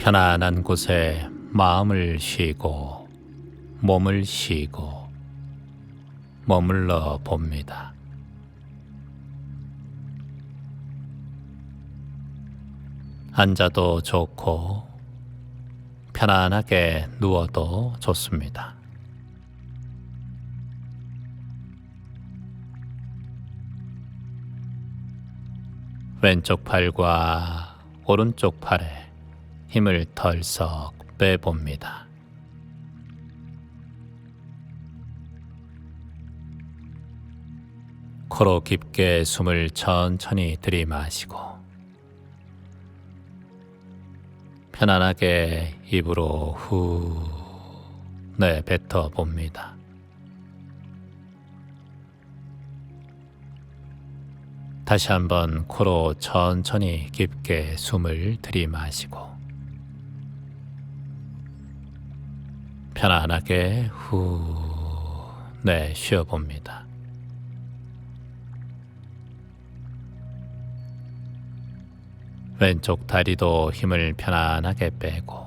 편안한 곳에 마음을 쉬고 몸을 쉬고 머물러 봅니다. 앉아도 좋고 편안하게 누워도 좋습니다. 왼쪽 팔과 오른쪽 팔에 힘을 덜썩 빼봅니다. 코로 깊게 숨을 천천히 들이마시고 편안하게 입으로 후 내뱉어 봅니다. 다시 한번 코로 천천히 깊게 숨을 들이마시고 편안하게 후 내쉬어 봅니다. 왼쪽 다리도 힘을 편안하게 빼고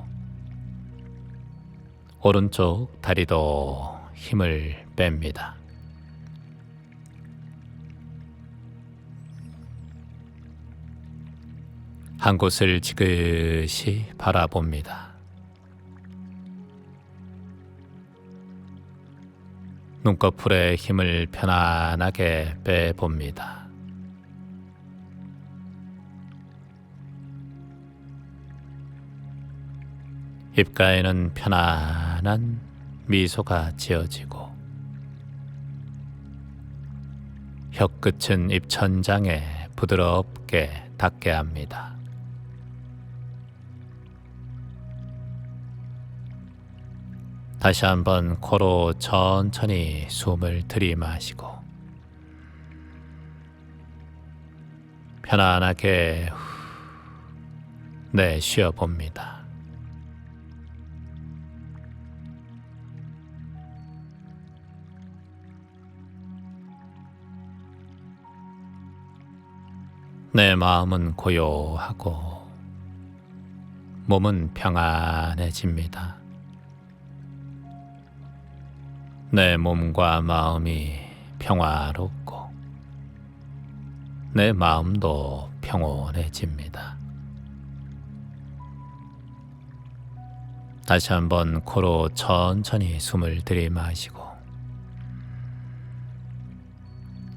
오른쪽 다리도 힘을 뺍니다. 한 곳을 지그시 바라봅니다. 눈꺼풀에 힘을 편안하게 빼봅니다. 입가에는 편안한 미소가 지어지고 혀끝은 입천장에 부드럽게 닿게 합니다. 다시 한번 코로 천천히 숨을 들이마시고 편안하게 내쉬어 봅니다. 내 마음은 고요하고 몸은 평안해집니다. 내 몸과 마음이 평화롭고 내 마음도 평온해집니다. 다시 한번 코로 천천히 숨을 들이마시고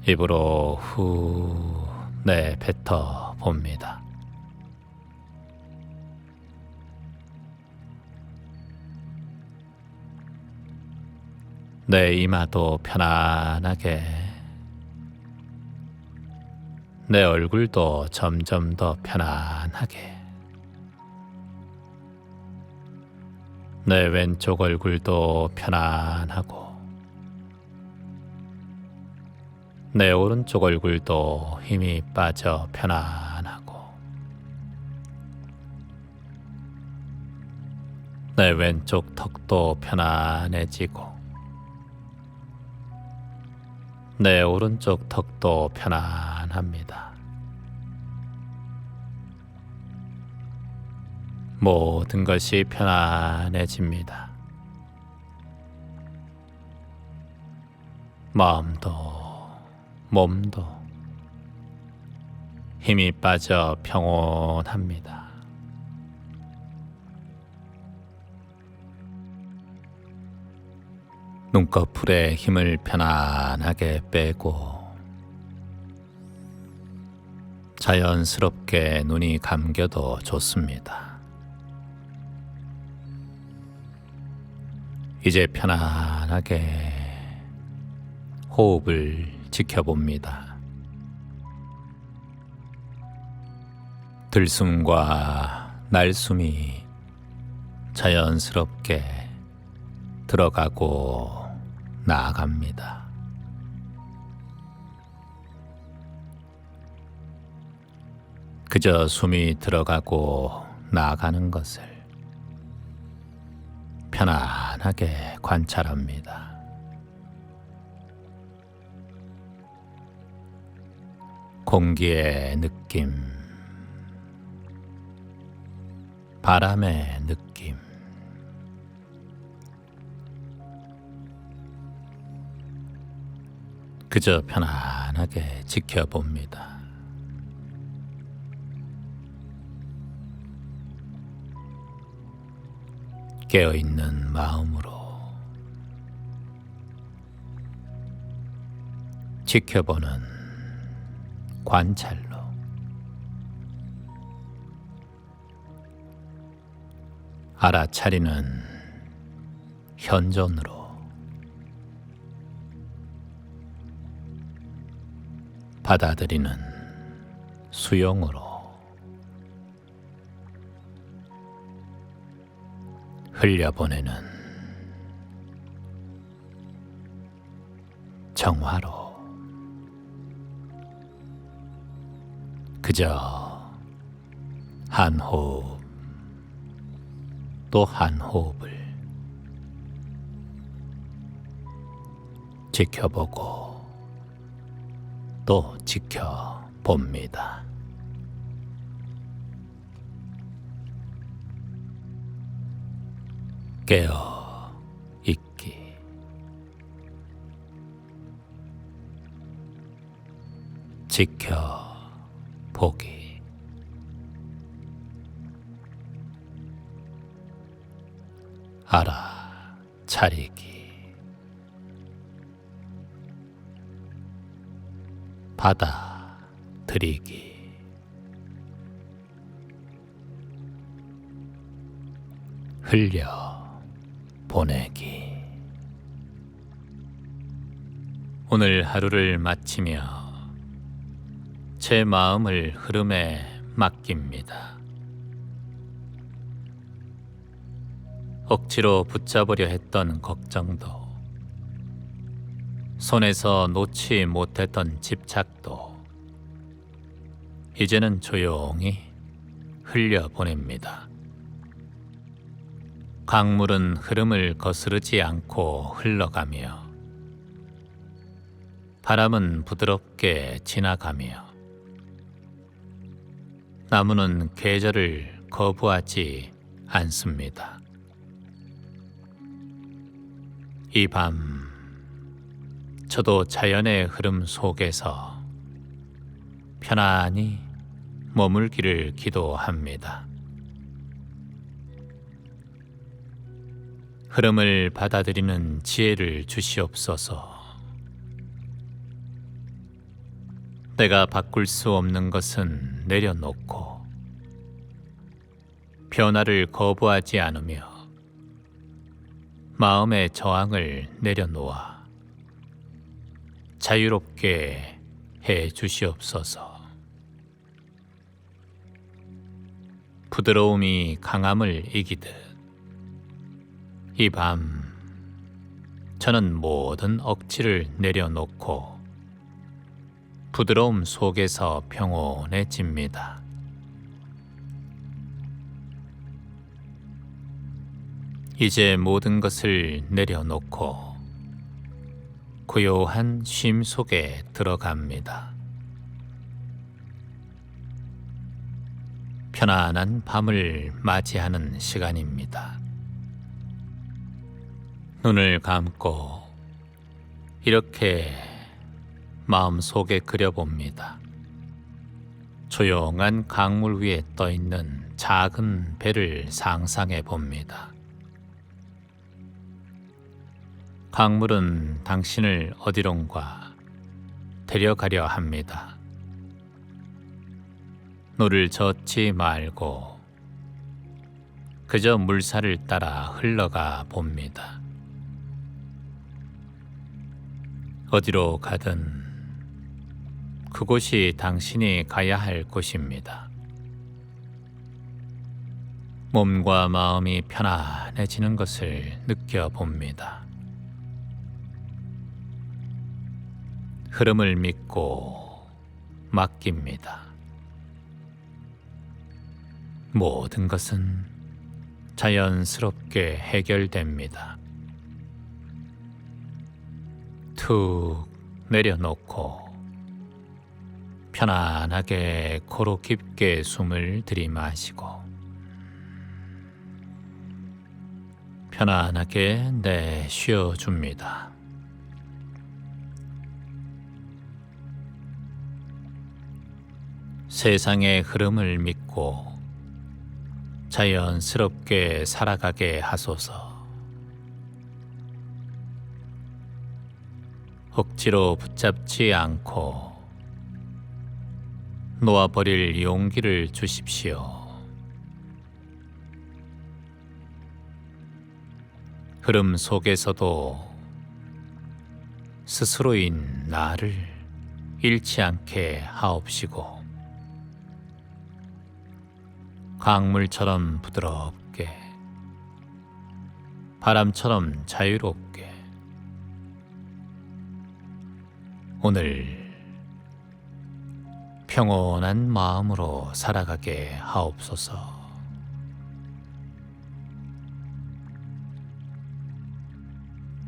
입으로 후 내뱉어 봅니다. 내 이마도 편안하게, 내 얼굴도 점점 더 편안하게, 내 왼쪽 얼굴도 편안하고 내 오른쪽 얼굴도 힘이 빠져 편안하고 내 왼쪽 턱도 편안해지고 내 오른쪽 턱도 편안합니다. 모든 것이 편안해집니다. 마음도 몸도 힘이 빠져 평온합니다. 눈꺼풀에 힘을 편안하게 빼고 자연스럽게 눈이 감겨도 좋습니다. 이제 편안하게 호흡을 지켜봅니다. 들숨과 날숨이 자연스럽게 들어가고 나아갑니다. 그저 숨이 들어가고 나아가는 것을 편안하게 관찰합니다. 공기의 느낌, 바람의 느낌. 그저 편안하게 지켜봅니다. 깨어있는 마음으로 지켜보는 관찰로 알아차리는 현존으로 받아들이는 수용으로 흘려보내는 정화로 그저 한 호흡 또 한 호흡을 지켜보고 또 지켜봅니다. 깨어 있기. 지켜보기. 알아차리기. 받아들이기. 흘려보내기. 오늘 하루를 마치며 제 마음을 흐름에 맡깁니다. 억지로 붙잡으려 했던 걱정도, 손에서 놓지 못했던 집착도 이제는 조용히 흘려보냅니다. 강물은 흐름을 거스르지 않고 흘러가며 바람은 부드럽게 지나가며 나무는 계절을 거부하지 않습니다. 이 밤 저도 자연의 흐름 속에서 편안히 머물기를 기도합니다. 흐름을 받아들이는 지혜를 주시옵소서. 내가 바꿀 수 없는 것은 내려놓고 변화를 거부하지 않으며 마음의 저항을 내려놓아 자유롭게 해 주시옵소서. 부드러움이 강함을 이기듯 이 밤 저는 모든 억지를 내려놓고 부드러움 속에서 평온해집니다. 이제 모든 것을 내려놓고 고요한 쉼 속에 들어갑니다. 편안한 밤을 맞이하는 시간입니다. 눈을 감고 이렇게 마음속에 그려봅니다. 조용한 강물 위에 떠있는 작은 배를 상상해 봅니다. 강물은 당신을 어디론가 데려가려 합니다. 노를 젓지 말고 그저 물살을 따라 흘러가 봅니다. 어디로 가든 그곳이 당신이 가야 할 곳입니다. 몸과 마음이 편안해지는 것을 느껴봅니다. 흐름을 믿고 맡깁니다. 모든 것은 자연스럽게 해결됩니다. 툭 내려놓고 편안하게 코로 깊게 숨을 들이마시고 편안하게 내쉬어줍니다. 세상의 흐름을 믿고 자연스럽게 살아가게 하소서. 억지로 붙잡지 않고 놓아버릴 용기를 주십시오. 흐름 속에서도 스스로인 나를 잃지 않게 하옵시고, 강물처럼 부드럽게, 바람처럼 자유롭게 오늘 평온한 마음으로 살아가게 하옵소서.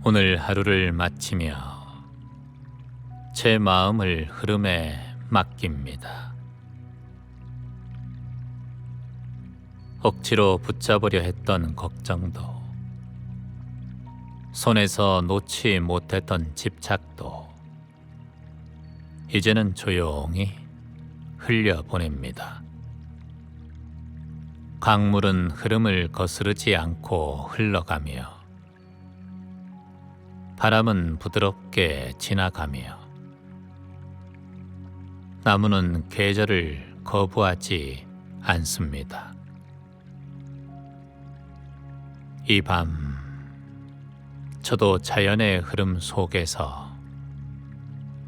오늘 하루를 마치며 제 마음을 흐름에 맡깁니다. 억지로 붙잡으려 했던 걱정도, 손에서 놓지 못했던 집착도 이제는 조용히 흘려보냅니다. 강물은 흐름을 거스르지 않고 흘러가며, 바람은 부드럽게 지나가며, 나무는 계절을 거부하지 않습니다. 이 밤, 저도 자연의 흐름 속에서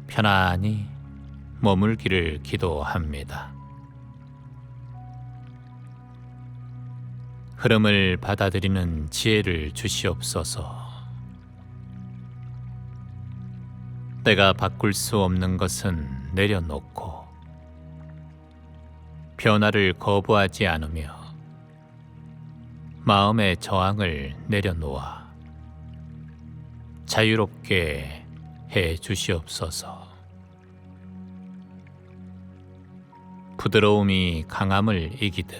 편안히 머물기를 기도합니다. 흐름을 받아들이는 지혜를 주시옵소서. 내가 바꿀 수 없는 것은 내려놓고, 변화를 거부하지 않으며 마음의 저항을 내려놓아 자유롭게 해 주시옵소서. 부드러움이 강함을 이기듯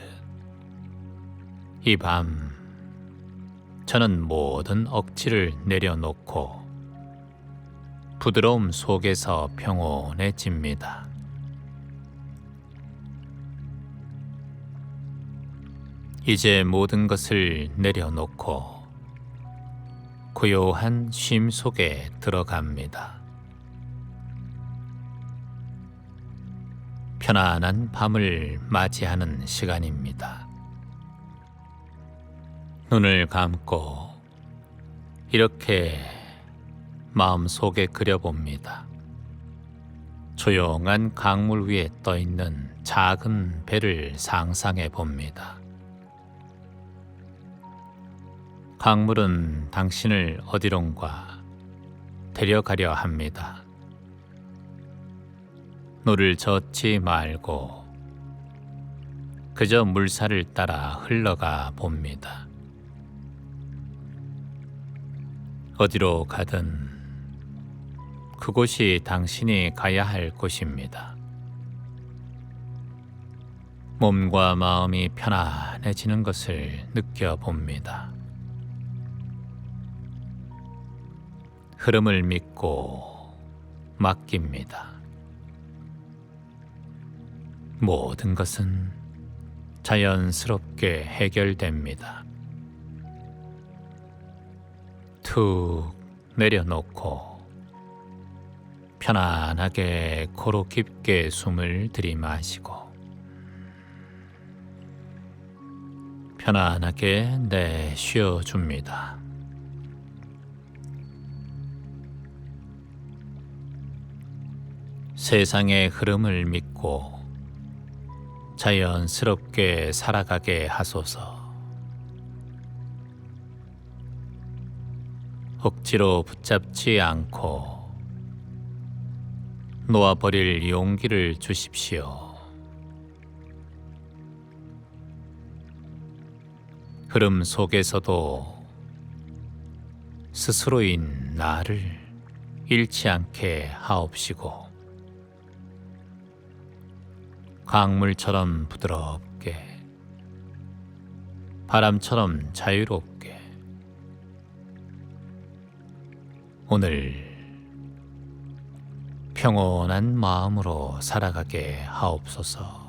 이 밤 저는 모든 억지를 내려놓고 부드러움 속에서 평온해집니다. 이제 모든 것을 내려놓고 고요한 쉼 속에 들어갑니다. 편안한 밤을 맞이하는 시간입니다. 눈을 감고 이렇게 마음속에 그려봅니다. 조용한 강물 위에 떠있는 작은 배를 상상해 봅니다. 강물은 당신을 어디론가 데려가려 합니다. 노를 젓지 말고 그저 물살을 따라 흘러가 봅니다. 어디로 가든 그곳이 당신이 가야 할 곳입니다. 몸과 마음이 편안해지는 것을 느껴봅니다. 흐름을 믿고 맡깁니다. 모든 것은 자연스럽게 해결됩니다. 툭 내려놓고 편안하게 코로 깊게 숨을 들이마시고 편안하게 내쉬어줍니다. 세상의 흐름을 믿고 자연스럽게 살아가게 하소서. 억지로 붙잡지 않고 놓아버릴 용기를 주십시오. 흐름 속에서도 스스로인 나를 잃지 않게 하옵시고, 강물처럼 부드럽게, 바람처럼 자유롭게 오늘 평온한 마음으로 살아가게 하옵소서.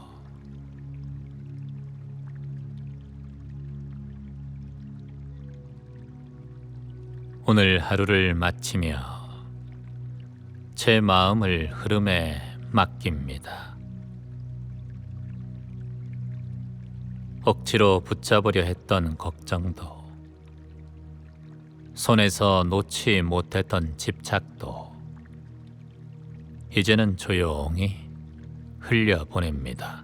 오늘 하루를 마치며 제 마음을 흐름에 맡깁니다. 억지로 붙잡으려 했던 걱정도, 손에서 놓지 못했던 집착도 이제는 조용히 흘려보냅니다.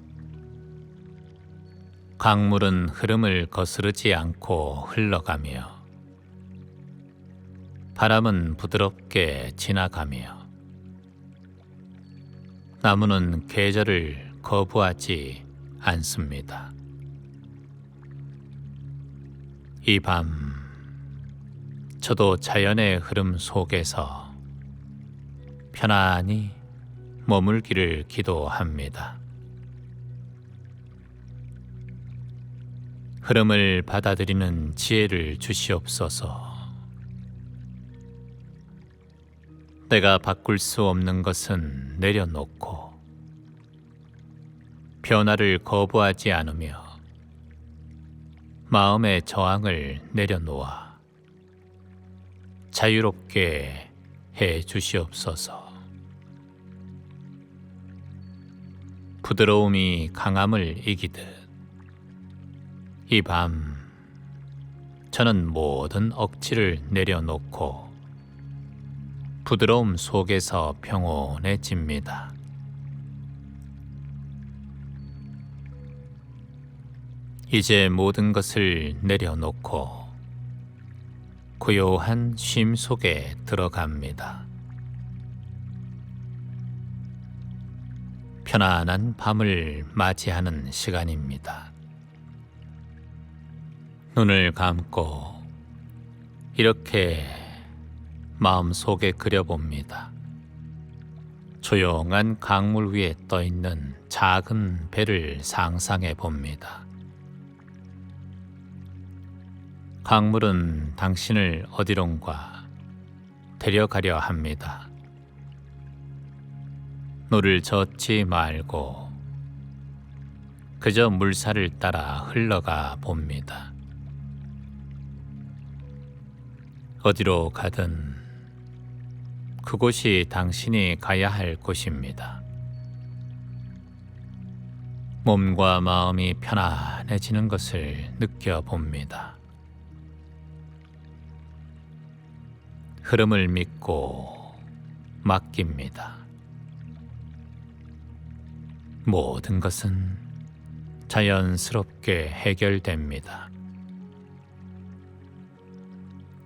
강물은 흐름을 거스르지 않고 흘러가며 바람은 부드럽게 지나가며 나무는 계절을 거부하지 않습니다. 이 밤 저도 자연의 흐름 속에서 편안히 머물기를 기도합니다. 흐름을 받아들이는 지혜를 주시옵소서. 내가 바꿀 수 없는 것은 내려놓고 변화를 거부하지 않으며 마음의 저항을 내려놓아 자유롭게 해 주시옵소서. 부드러움이 강함을 이기듯 이 밤 저는 모든 억지를 내려놓고 부드러움 속에서 평온해집니다. 이제 모든 것을 내려놓고 고요한 쉼 속에 들어갑니다. 편안한 밤을 맞이하는 시간입니다. 눈을 감고 이렇게 마음속에 그려봅니다. 조용한 강물 위에 떠있는 작은 배를 상상해 봅니다. 강물은 당신을 어디론가 데려가려 합니다. 노를 젓지 말고 그저 물살을 따라 흘러가 봅니다. 어디로 가든 그곳이 당신이 가야 할 곳입니다. 몸과 마음이 편안해지는 것을 느껴봅니다. 흐름을 믿고 맡깁니다. 모든 것은 자연스럽게 해결됩니다.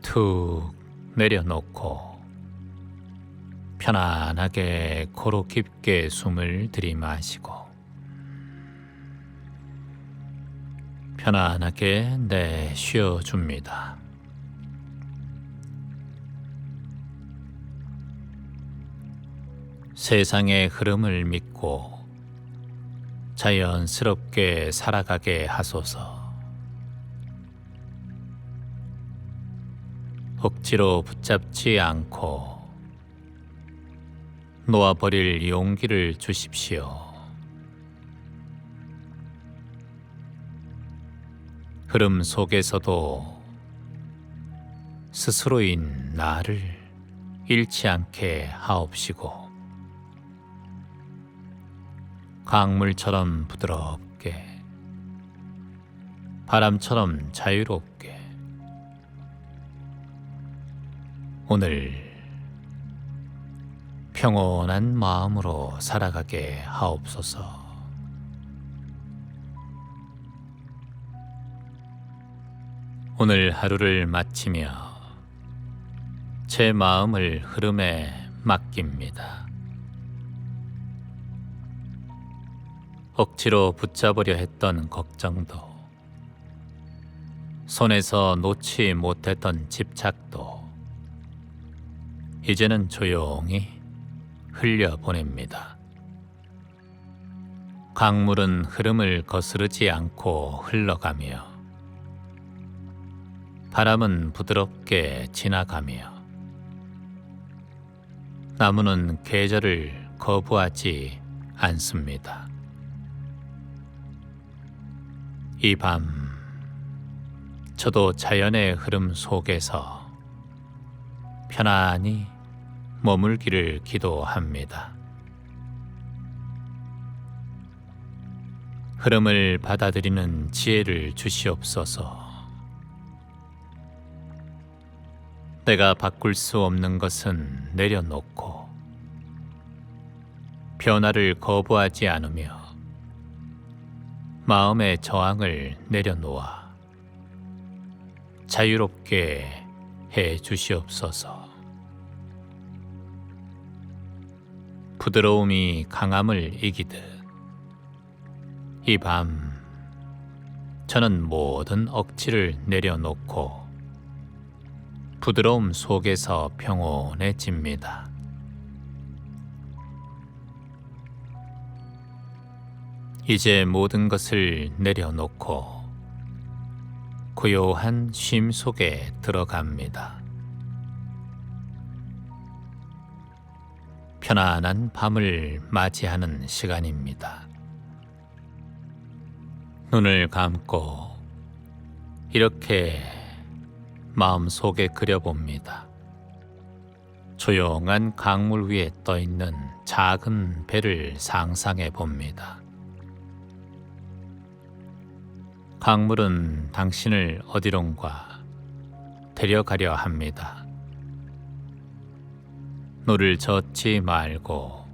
툭 내려놓고 편안하게 코로 깊게 숨을 들이마시고 편안하게 내쉬어줍니다. 세상의 흐름을 믿고 자연스럽게 살아가게 하소서. 억지로 붙잡지 않고 놓아버릴 용기를 주십시오. 흐름 속에서도 스스로인 나를 잃지 않게 하옵시고 강물처럼 부드럽게 바람처럼 자유롭게 오늘 평온한 마음으로 살아가게 하옵소서. 오늘 하루를 마치며 제 마음을 흐름에 맡깁니다. 억지로 붙잡으려 했던 걱정도, 손에서 놓지 못했던 집착도 이제는 조용히 흘려보냅니다. 강물은 흐름을 거스르지 않고 흘러가며 바람은 부드럽게 지나가며 나무는 계절을 거부하지 않습니다. 이 밤, 저도 자연의 흐름 속에서 편안히 머물기를 기도합니다. 흐름을 받아들이는 지혜를 주시옵소서. 내가 바꿀 수 없는 것은 내려놓고 변화를 거부하지 않으며 마음의 저항을 내려놓아 자유롭게 해 주시옵소서. 부드러움이 강함을 이기듯 이 밤 저는 모든 억지를 내려놓고 부드러움 속에서 평온해집니다. 이제 모든 것을 내려놓고 고요한 쉼 속에 들어갑니다. 편안한 밤을 맞이하는 시간입니다. 눈을 감고 이렇게 마음속에 그려봅니다. 조용한 강물 위에 떠있는 작은 배를 상상해 봅니다. 강물은 당신을 어디론가 데려가려 합니다. 노를 젓지 말고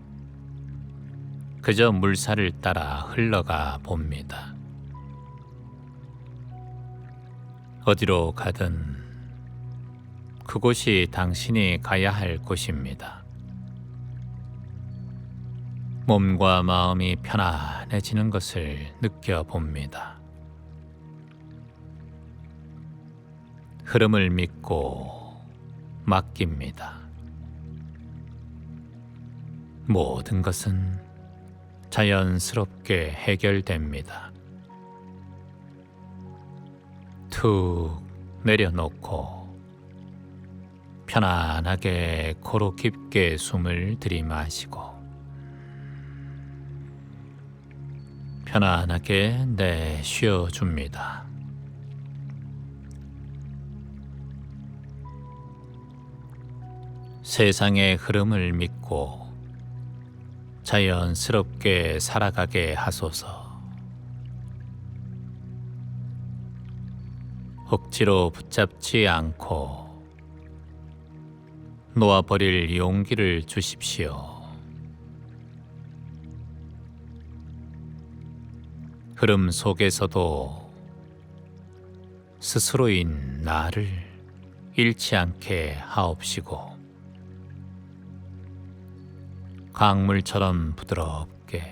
그저 물살을 따라 흘러가 봅니다. 어디로 가든 그곳이 당신이 가야 할 곳입니다. 몸과 마음이 편안해지는 것을 느껴봅니다. 흐름을 믿고 맡깁니다. 모든 것은 자연스럽게 해결됩니다. 툭 내려놓고 편안하게 코로 깊게 숨을 들이마시고 편안하게 내쉬어줍니다. 세상의 흐름을 믿고 자연스럽게 살아가게 하소서. 억지로 붙잡지 않고 놓아버릴 용기를 주십시오. 흐름 속에서도 스스로인 나를 잃지 않게 하옵시고 강물처럼 부드럽게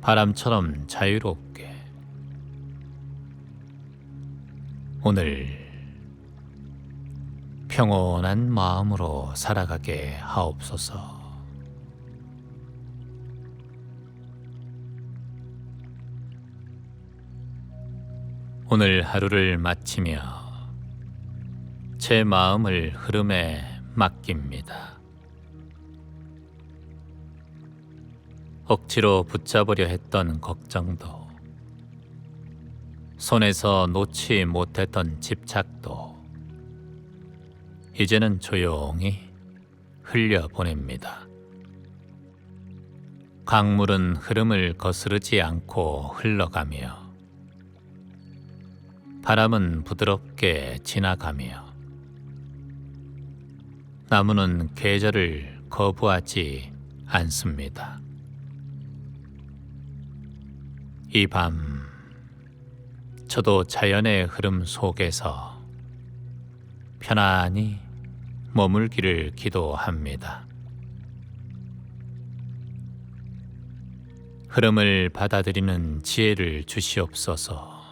바람처럼 자유롭게 오늘 평온한 마음으로 살아가게 하옵소서. 오늘 하루를 마치며 제 마음을 흐름에 맡깁니다. 억지로 붙잡으려 했던 걱정도, 손에서 놓지 못했던 집착도 이제는 조용히 흘려보냅니다. 강물은 흐름을 거스르지 않고 흘러가며 바람은 부드럽게 지나가며 나무는 계절을 거부하지 않습니다. 이 밤 저도 자연의 흐름 속에서 편안히 머물기를 기도합니다. 흐름을 받아들이는 지혜를 주시옵소서.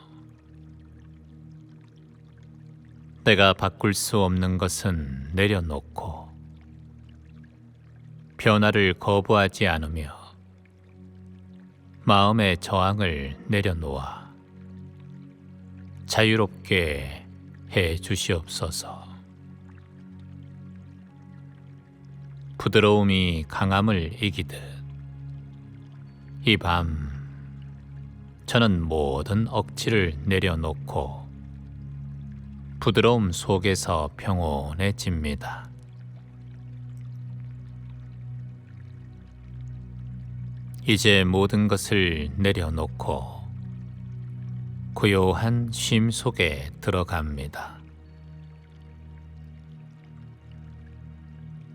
내가 바꿀 수 없는 것은 내려놓고 변화를 거부하지 않으며 마음의 저항을 내려놓아 자유롭게 해 주시옵소서. 부드러움이 강함을 이기듯 이 밤 저는 모든 억지를 내려놓고 부드러움 속에서 평온해집니다. 이제 모든 것을 내려놓고 고요한 쉼 속에 들어갑니다.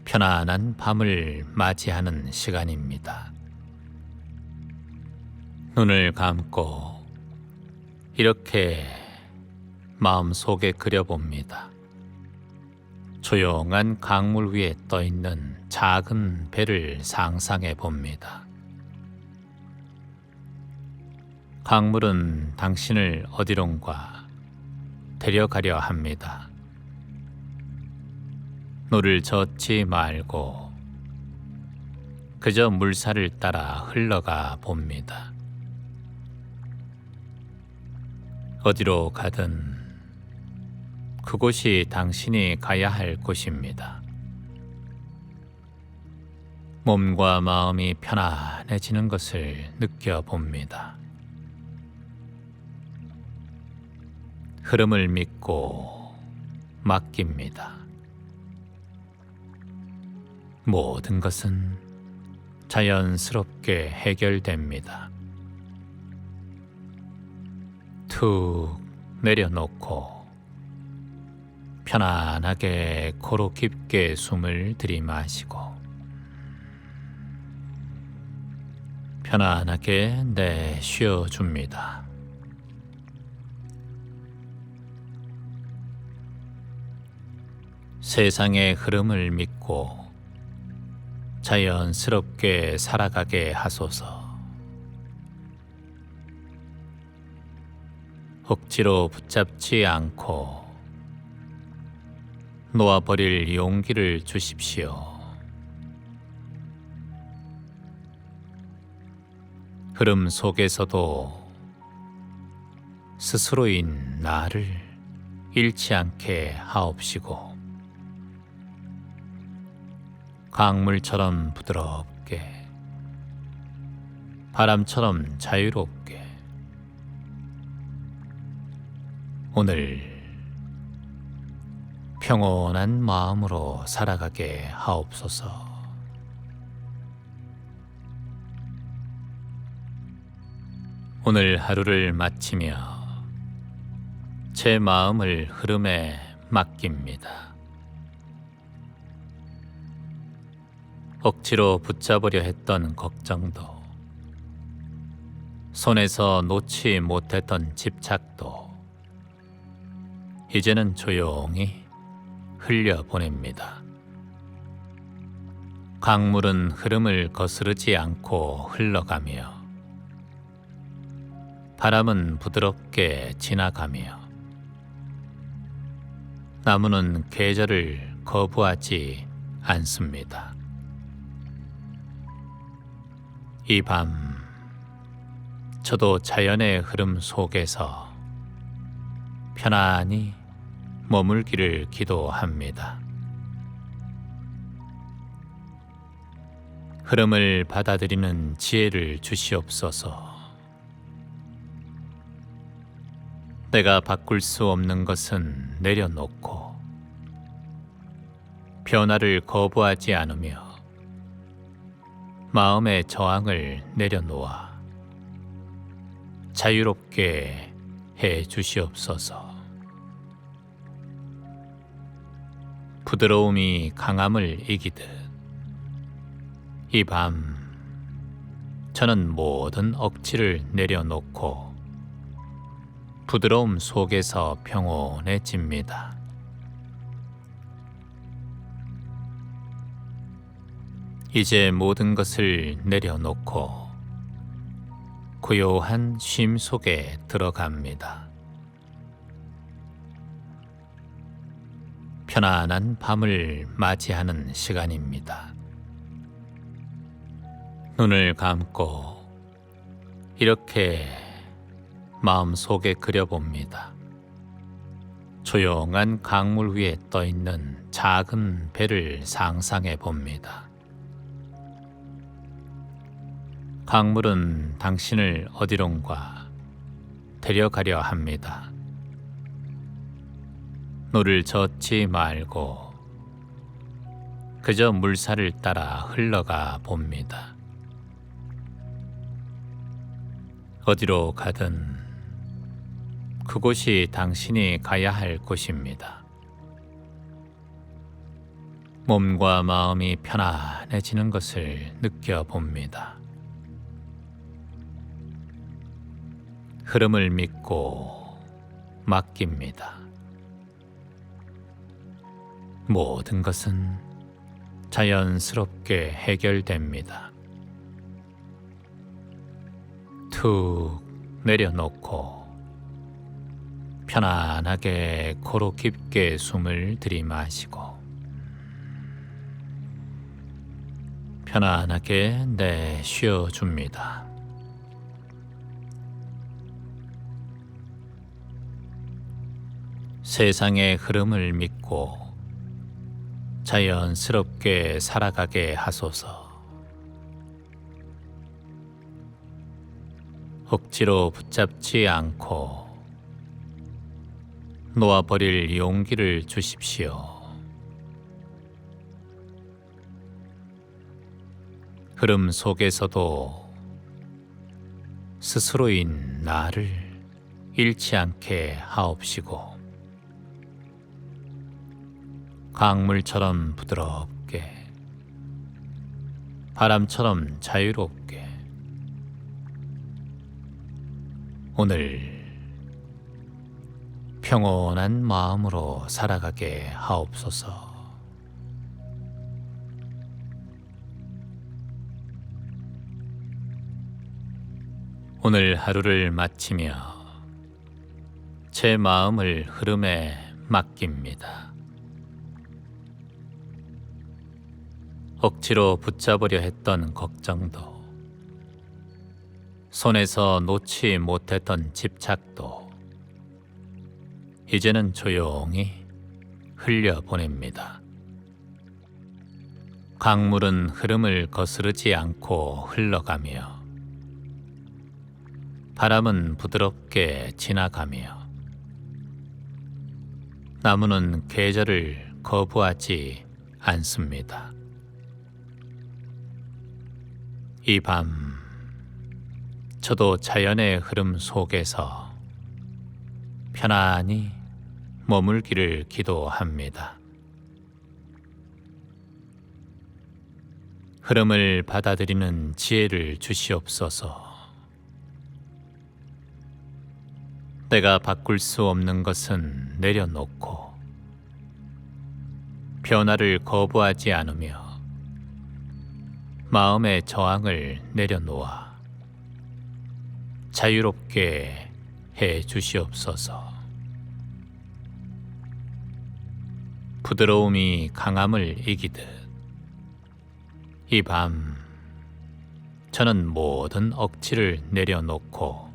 편안한 밤을 맞이하는 시간입니다. 눈을 감고 이렇게 마음속에 그려봅니다. 조용한 강물 위에 떠있는 작은 배를 상상해 봅니다. 강물은 당신을 어디론가 데려가려 합니다. 노를 젓지 말고 그저 물살을 따라 흘러가 봅니다. 어디로 가든 그곳이 당신이 가야 할 곳입니다. 몸과 마음이 편안해지는 것을 느껴봅니다. 흐름을 믿고 맡깁니다. 모든 것은 자연스럽게 해결됩니다. 툭 내려놓고 편안하게 코로 깊게 숨을 들이마시고 편안하게 내쉬어줍니다. 세상의 흐름을 믿고 자연스럽게 살아가게 하소서. 억지로 붙잡지 않고 놓아버릴 용기를 주십시오. 흐름 속에서도 스스로인 나를 잃지 않게 하옵시고 강물처럼 부드럽게 바람처럼 자유롭게 오늘 평온한 마음으로 살아가게 하옵소서. 오늘 하루를 마치며 제 마음을 흐름에 맡깁니다. 억지로 붙잡으려 했던 걱정도, 손에서 놓지 못했던 집착도 이제는 조용히 흘려보냅니다. 강물은 흐름을 거스르지 않고 흘러가며 바람은 부드럽게 지나가며 나무는 계절을 거부하지 않습니다. 이 밤 저도 자연의 흐름 속에서 편안히 머물기를 기도합니다. 흐름을 받아들이는 지혜를 주시옵소서. 내가 바꿀 수 없는 것은 내려놓고 변화를 거부하지 않으며 마음의 저항을 내려놓아 자유롭게 해 주시옵소서. 부드러움이 강함을 이기듯 이 밤 저는 모든 억지를 내려놓고 부드러움 속에서 평온해집니다. 이제 모든 것을 내려놓고 고요한 쉼 속에 들어갑니다. 편안한 밤을 맞이하는 시간입니다. 눈을 감고 이렇게 마음속에 그려봅니다. 조용한 강물 위에 떠있는 작은 배를 상상해 봅니다. 강물은 당신을 어디론가 데려가려 합니다. 노를 젓지 말고 그저 물살을 따라 흘러가 봅니다. 어디로 가든 그곳이 당신이 가야 할 곳입니다. 몸과 마음이 편안해지는 것을 느껴봅니다. 흐름을 믿고 맡깁니다. 모든 것은 자연스럽게 해결됩니다. 툭 내려놓고 편안하게 코로 깊게 숨을 들이마시고 편안하게 내쉬어줍니다. 세상의 흐름을 믿고 자연스럽게 살아가게 하소서. 억지로 붙잡지 않고 놓아버릴 용기를 주십시오. 흐름 속에서도 스스로인 나를 잃지 않게 하옵시고 강물처럼 부드럽게 바람처럼 자유롭게 오늘 평온한 마음으로 살아가게 하옵소서. 오늘 하루를 마치며 제 마음을 흐름에 맡깁니다. 억지로 붙잡으려 했던 걱정도, 손에서 놓지 못했던 집착도 이제는 조용히 흘려보냅니다. 강물은 흐름을 거스르지 않고 흘러가며 바람은 부드럽게 지나가며 나무는 계절을 거부하지 않습니다. 이 밤 저도 자연의 흐름 속에서 편안히 머물기를 기도합니다. 흐름을 받아들이는 지혜를 주시옵소서. 내가 바꿀 수 없는 것은 내려놓고 변화를 거부하지 않으며 마음의 저항을 내려놓아 자유롭게 해 주시옵소서. 부드러움이 강함을 이기듯 이 밤 저는 모든 억지를 내려놓고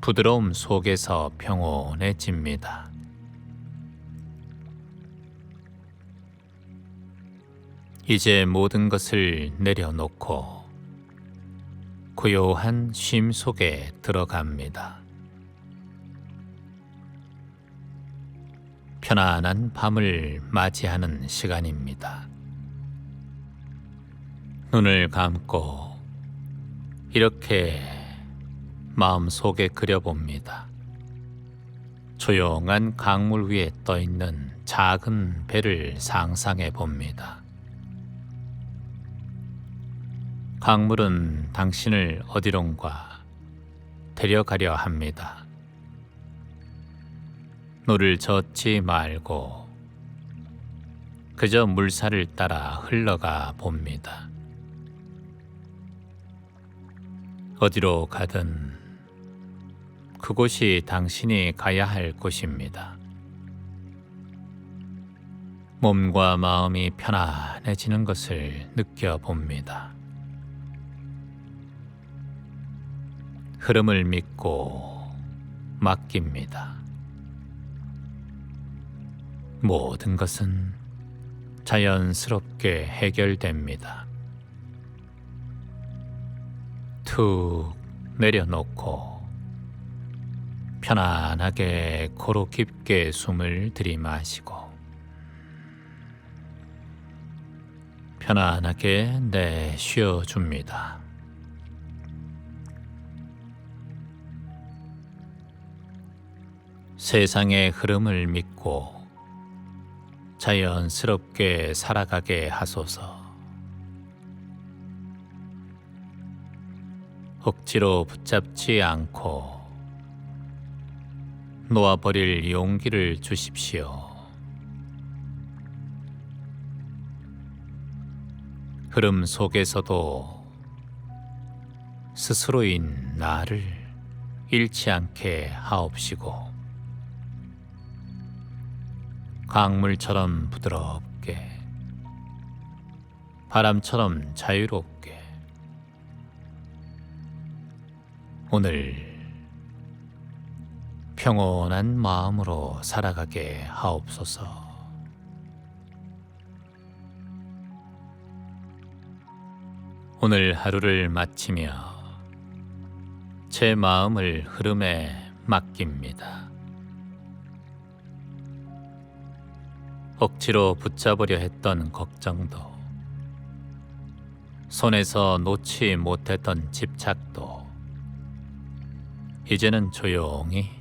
부드러움 속에서 평온해집니다. 이제 모든 것을 내려놓고 고요한 쉼 속에 들어갑니다. 편안한 밤을 맞이하는 시간입니다. 눈을 감고 이렇게 마음속에 그려봅니다. 조용한 강물 위에 떠있는 작은 배를 상상해 봅니다. 강물은 당신을 어디론가 데려가려 합니다. 노를 젓지 말고 그저 물살을 따라 흘러가 봅니다. 어디로 가든 그곳이 당신이 가야 할 곳입니다. 몸과 마음이 편안해지는 것을 느껴봅니다. 흐름을 믿고 맡깁니다. 모든 것은 자연스럽게 해결됩니다. 툭 내려놓고 편안하게 코로 깊게 숨을 들이마시고 편안하게 내쉬어줍니다. 세상의 흐름을 믿고 자연스럽게 살아가게 하소서. 억지로 붙잡지 않고 놓아버릴 용기를 주십시오. 흐름 속에서도 스스로인 나를 잃지 않게 하옵시고 강물처럼 부드럽게 바람처럼 자유롭게 오늘 평온한 마음으로 살아가게 하옵소서. 오늘 하루를 마치며 제 마음을 흐름에 맡깁니다. 억지로 붙잡으려 했던 걱정도, 손에서 놓지 못했던 집착도 이제는 조용히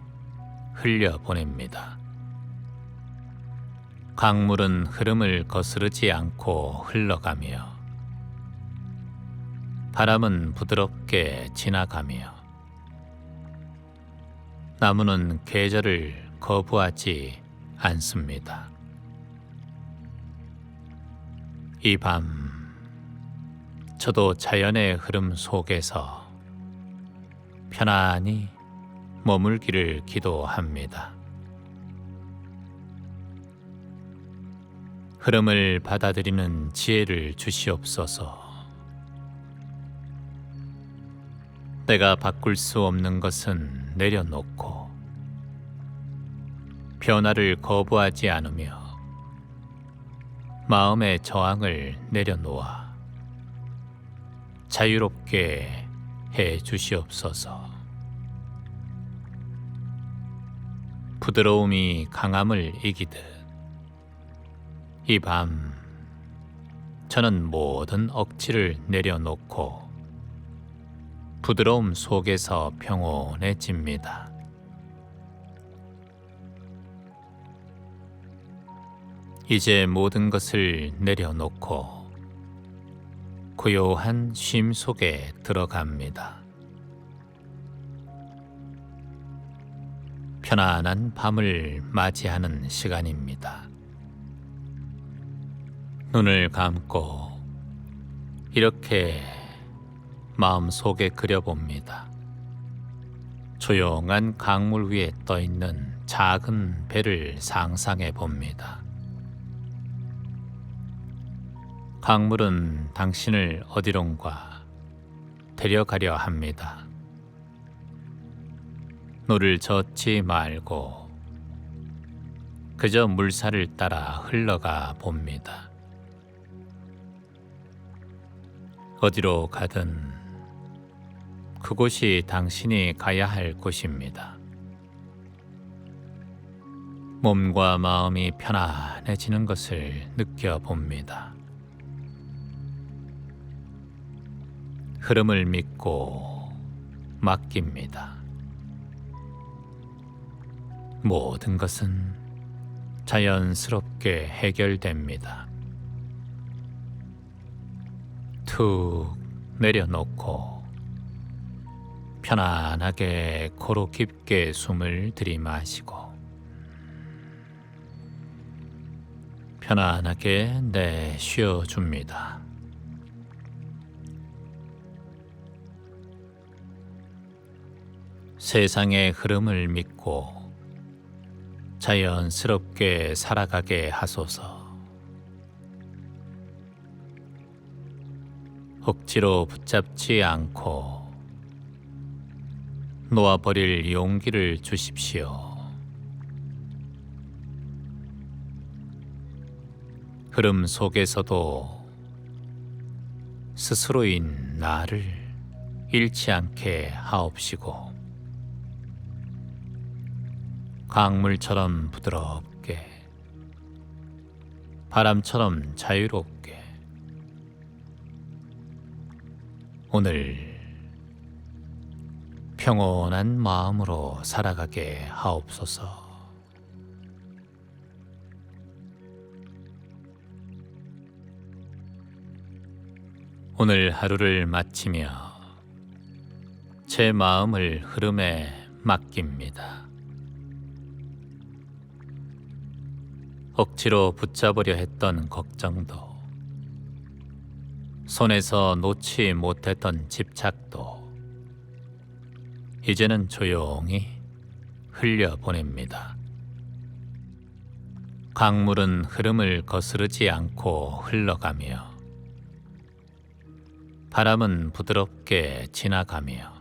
흘려보냅니다. 강물은 흐름을 거스르지 않고 흘러가며 바람은 부드럽게 지나가며 나무는 계절을 거부하지 않습니다. 이 밤 저도 자연의 흐름 속에서 편안히 머물기를 기도합니다. 흐름을 받아들이는 지혜를 주시옵소서. 내가 바꿀 수 없는 것은 내려놓고 변화를 거부하지 않으며 마음의 저항을 내려놓아 자유롭게 해 주시옵소서. 부드러움이 강함을 이기듯 이 밤 저는 모든 억지를 내려놓고 부드러움 속에서 평온해집니다. 이제 모든 것을 내려놓고 고요한 쉼 속에 들어갑니다. 편안한 밤을 맞이하는 시간입니다. 눈을 감고 이렇게 마음속에 그려봅니다. 조용한 강물 위에 떠있는 작은 배를 상상해 봅니다. 강물은 당신을 어디론가 데려가려 합니다. 노를 젓지 말고 그저 물살을 따라 흘러가 봅니다. 어디로 가든 그곳이 당신이 가야 할 곳입니다. 몸과 마음이 편안해지는 것을 느껴봅니다. 흐름을 믿고 맡깁니다. 모든 것은 자연스럽게 해결됩니다. 툭 내려놓고 편안하게 코로 깊게 숨을 들이마시고 편안하게 내쉬어줍니다. 세상의 흐름을 믿고 자연스럽게 살아가게 하소서. 억지로 붙잡지 않고 놓아버릴 용기를 주십시오. 흐름 속에서도 스스로인 나를 잃지 않게 하옵시고 강물처럼 부드럽게 바람처럼 자유롭게 오늘 평온한 마음으로 살아가게 하옵소서. 오늘 하루를 마치며 제 마음을 흐름에 맡깁니다. 억지로 붙잡으려 했던 걱정도, 손에서 놓지 못했던 집착도 이제는 조용히 흘려보냅니다. 강물은 흐름을 거스르지 않고 흘러가며 바람은 부드럽게 지나가며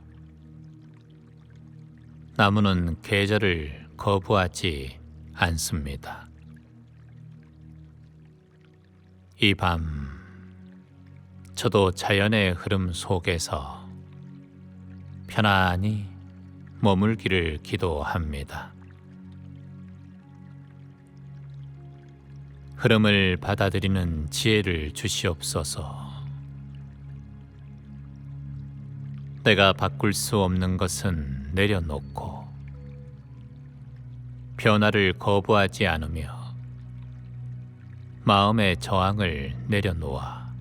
나무는 계절을 거부하지 않습니다. 이 밤 저도 자연의 흐름 속에서 편안히 머물기를 기도합니다. 흐름을 받아들이는 지혜를 주시옵소서. 내가 바꿀 수 없는 것은 내려놓고 변화를 거부하지 않으며 마음의 저항을 내려놓아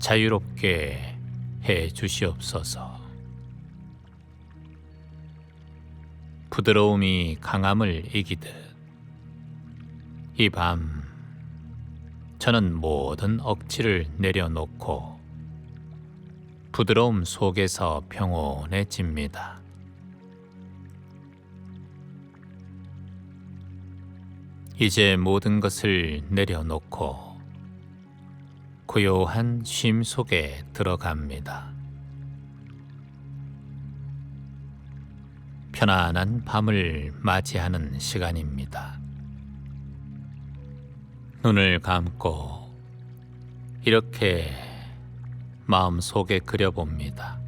자유롭게 해 주시옵소서. 부드러움이 강함을 이기듯 이 밤 저는 모든 억지를 내려놓고 부드러움 속에서 평온해집니다. 이제 모든 것을 내려놓고 고요한 쉼 속에 들어갑니다. 편안한 밤을 맞이하는 시간입니다. 눈을 감고 이렇게 마음속에 그려봅니다.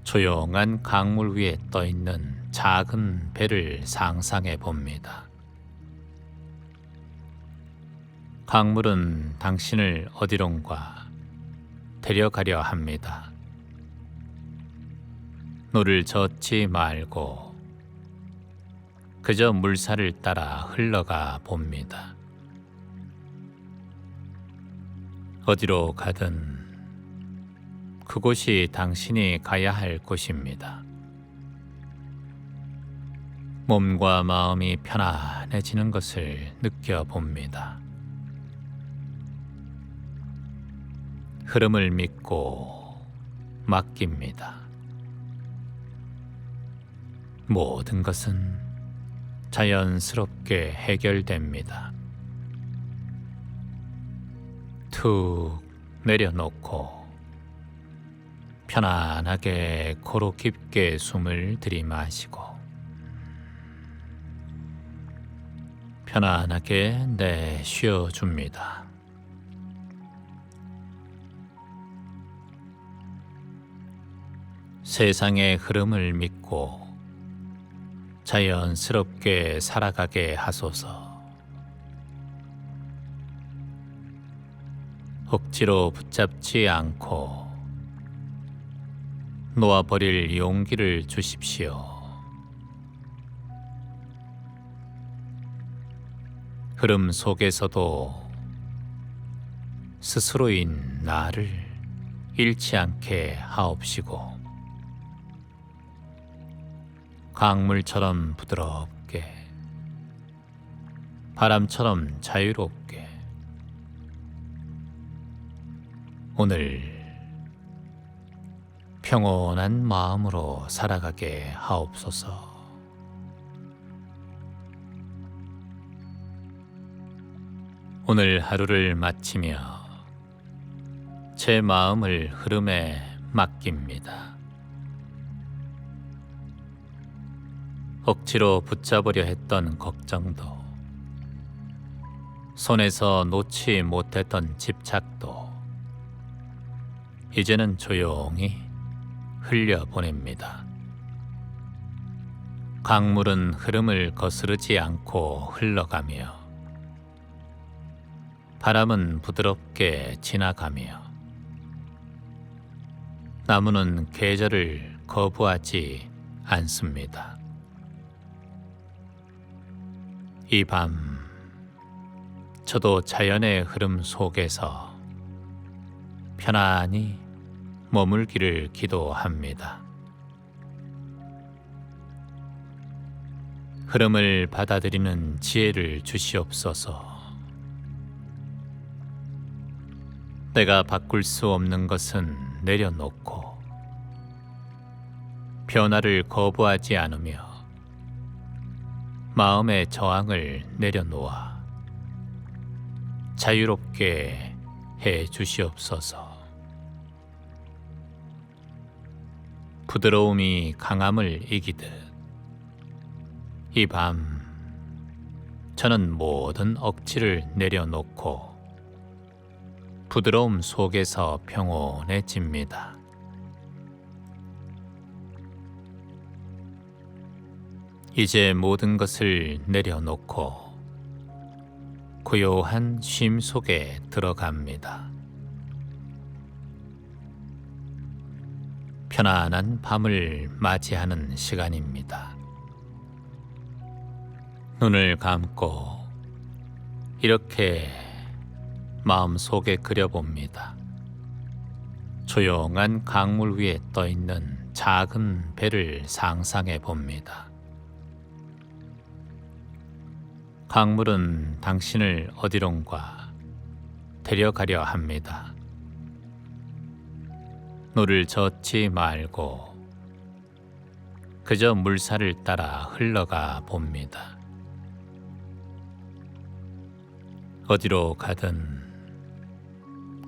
조용한 강물 위에 떠있는 작은 배를 상상해 봅니다. 강물은 당신을 어디론가 데려가려 합니다. 노를 젓지 말고 그저 물살을 따라 흘러가 봅니다. 어디로 가든 그곳이 당신이 가야 할 곳입니다. 몸과 마음이 편안해지는 것을 느껴봅니다. 흐름을 믿고 맡깁니다. 모든 것은 자연스럽게 해결됩니다. 툭 내려놓고 편안하게 코로 깊게 숨을 들이마시고 편안하게 내쉬어줍니다. 세상의 흐름을 믿고 자연스럽게 살아가게 하소서. 억지로 붙잡지 않고 놓아버릴 용기를 주십시오. 흐름 속에서도 스스로인 나를 잃지 않게 하옵시고 강물처럼 부드럽게 바람처럼 자유롭게 오늘 평온한 마음으로 살아가게 하옵소서. 오늘 하루를 마치며 제 마음을 흐름에 맡깁니다. 억지로 붙잡으려 했던 걱정도, 손에서 놓지 못했던 집착도 이제는 조용히 흘려보냅니다. 강물은 흐름을 거스르지 않고 흘러가며 바람은 부드럽게 지나가며 나무는 계절을 거부하지 않습니다. 이 밤 저도 자연의 흐름 속에서 편안히 머물기를 기도합니다. 흐름을 받아들이는 지혜를 주시옵소서. 내가 바꿀 수 없는 것은 내려놓고 변화를 거부하지 않으며 마음의 저항을 내려놓아 자유롭게 해 주시옵소서. 부드러움이 강함을 이기듯 이 밤 저는 모든 억지를 내려놓고 부드러움 속에서 평온해집니다. 이제 모든 것을 내려놓고 고요한 쉼 속에 들어갑니다. 편안한 밤을 맞이하는 시간입니다. 눈을 감고 이렇게 마음속에 그려봅니다. 조용한 강물 위에 떠있는 작은 배를 상상해 봅니다. 강물은 당신을 어디론가 데려가려 합니다. 노를 젓지 말고 그저 물살을 따라 흘러가 봅니다. 어디로 가든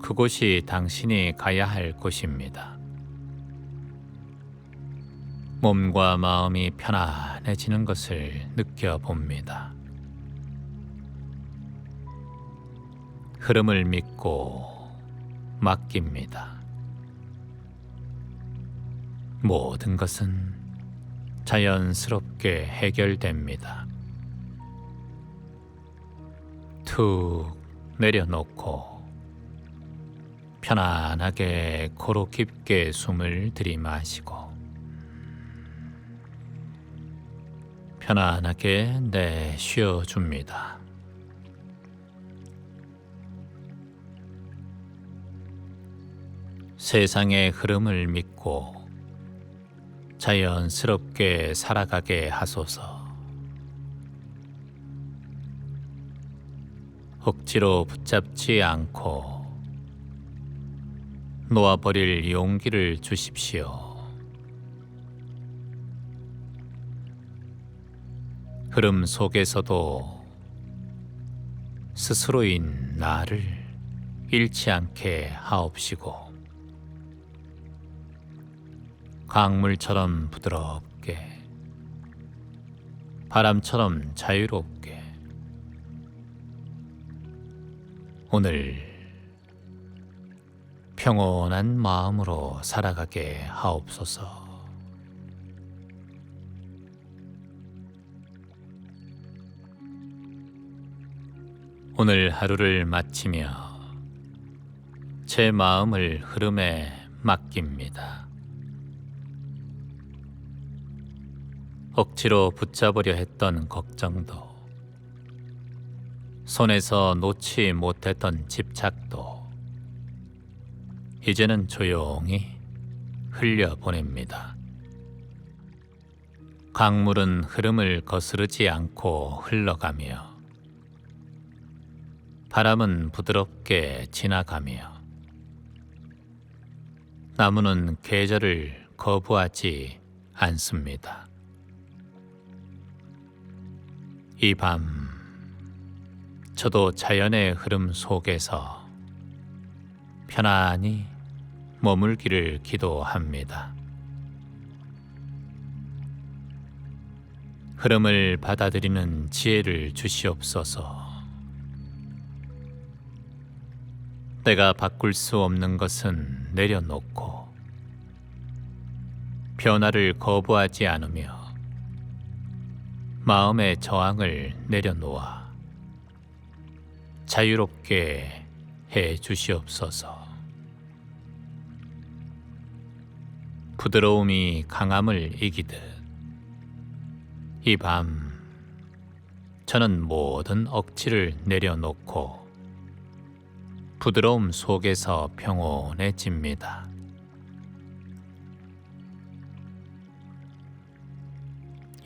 그곳이 당신이 가야 할 곳입니다. 몸과 마음이 편안해지는 것을 느껴봅니다. 흐름을 믿고 맡깁니다. 모든 것은 자연스럽게 해결됩니다. 툭 내려놓고 편안하게 코로 깊게 숨을 들이마시고 편안하게 내쉬어줍니다. 세상의 흐름을 믿고 자연스럽게 살아가게 하소서. 억지로 붙잡지 않고 놓아버릴 용기를 주십시오. 흐름 속에서도 스스로인 나를 잃지 않게 하옵시고 강물처럼 부드럽게 바람처럼 자유롭게 오늘 평온한 마음으로 살아가게 하옵소서. 오늘 하루를 마치며 제 마음을 흐름에 맡깁니다. 억지로 붙잡으려 했던 걱정도 손에서 놓지 못했던 집착도 이제는 조용히 흘려보냅니다. 강물은 흐름을 거스르지 않고 흘러가며 바람은 부드럽게 지나가며 나무는 계절을 거부하지 않습니다. 이 밤 저도 자연의 흐름 속에서 편안히 머물기를 기도합니다. 흐름을 받아들이는 지혜를 주시옵소서. 내가 바꿀 수 없는 것은 내려놓고 변화를 거부하지 않으며 마음의 저항을 내려놓아 자유롭게 해 주시옵소서. 부드러움이 강함을 이기듯 이 밤 저는 모든 억지를 내려놓고 부드러움 속에서 평온해집니다.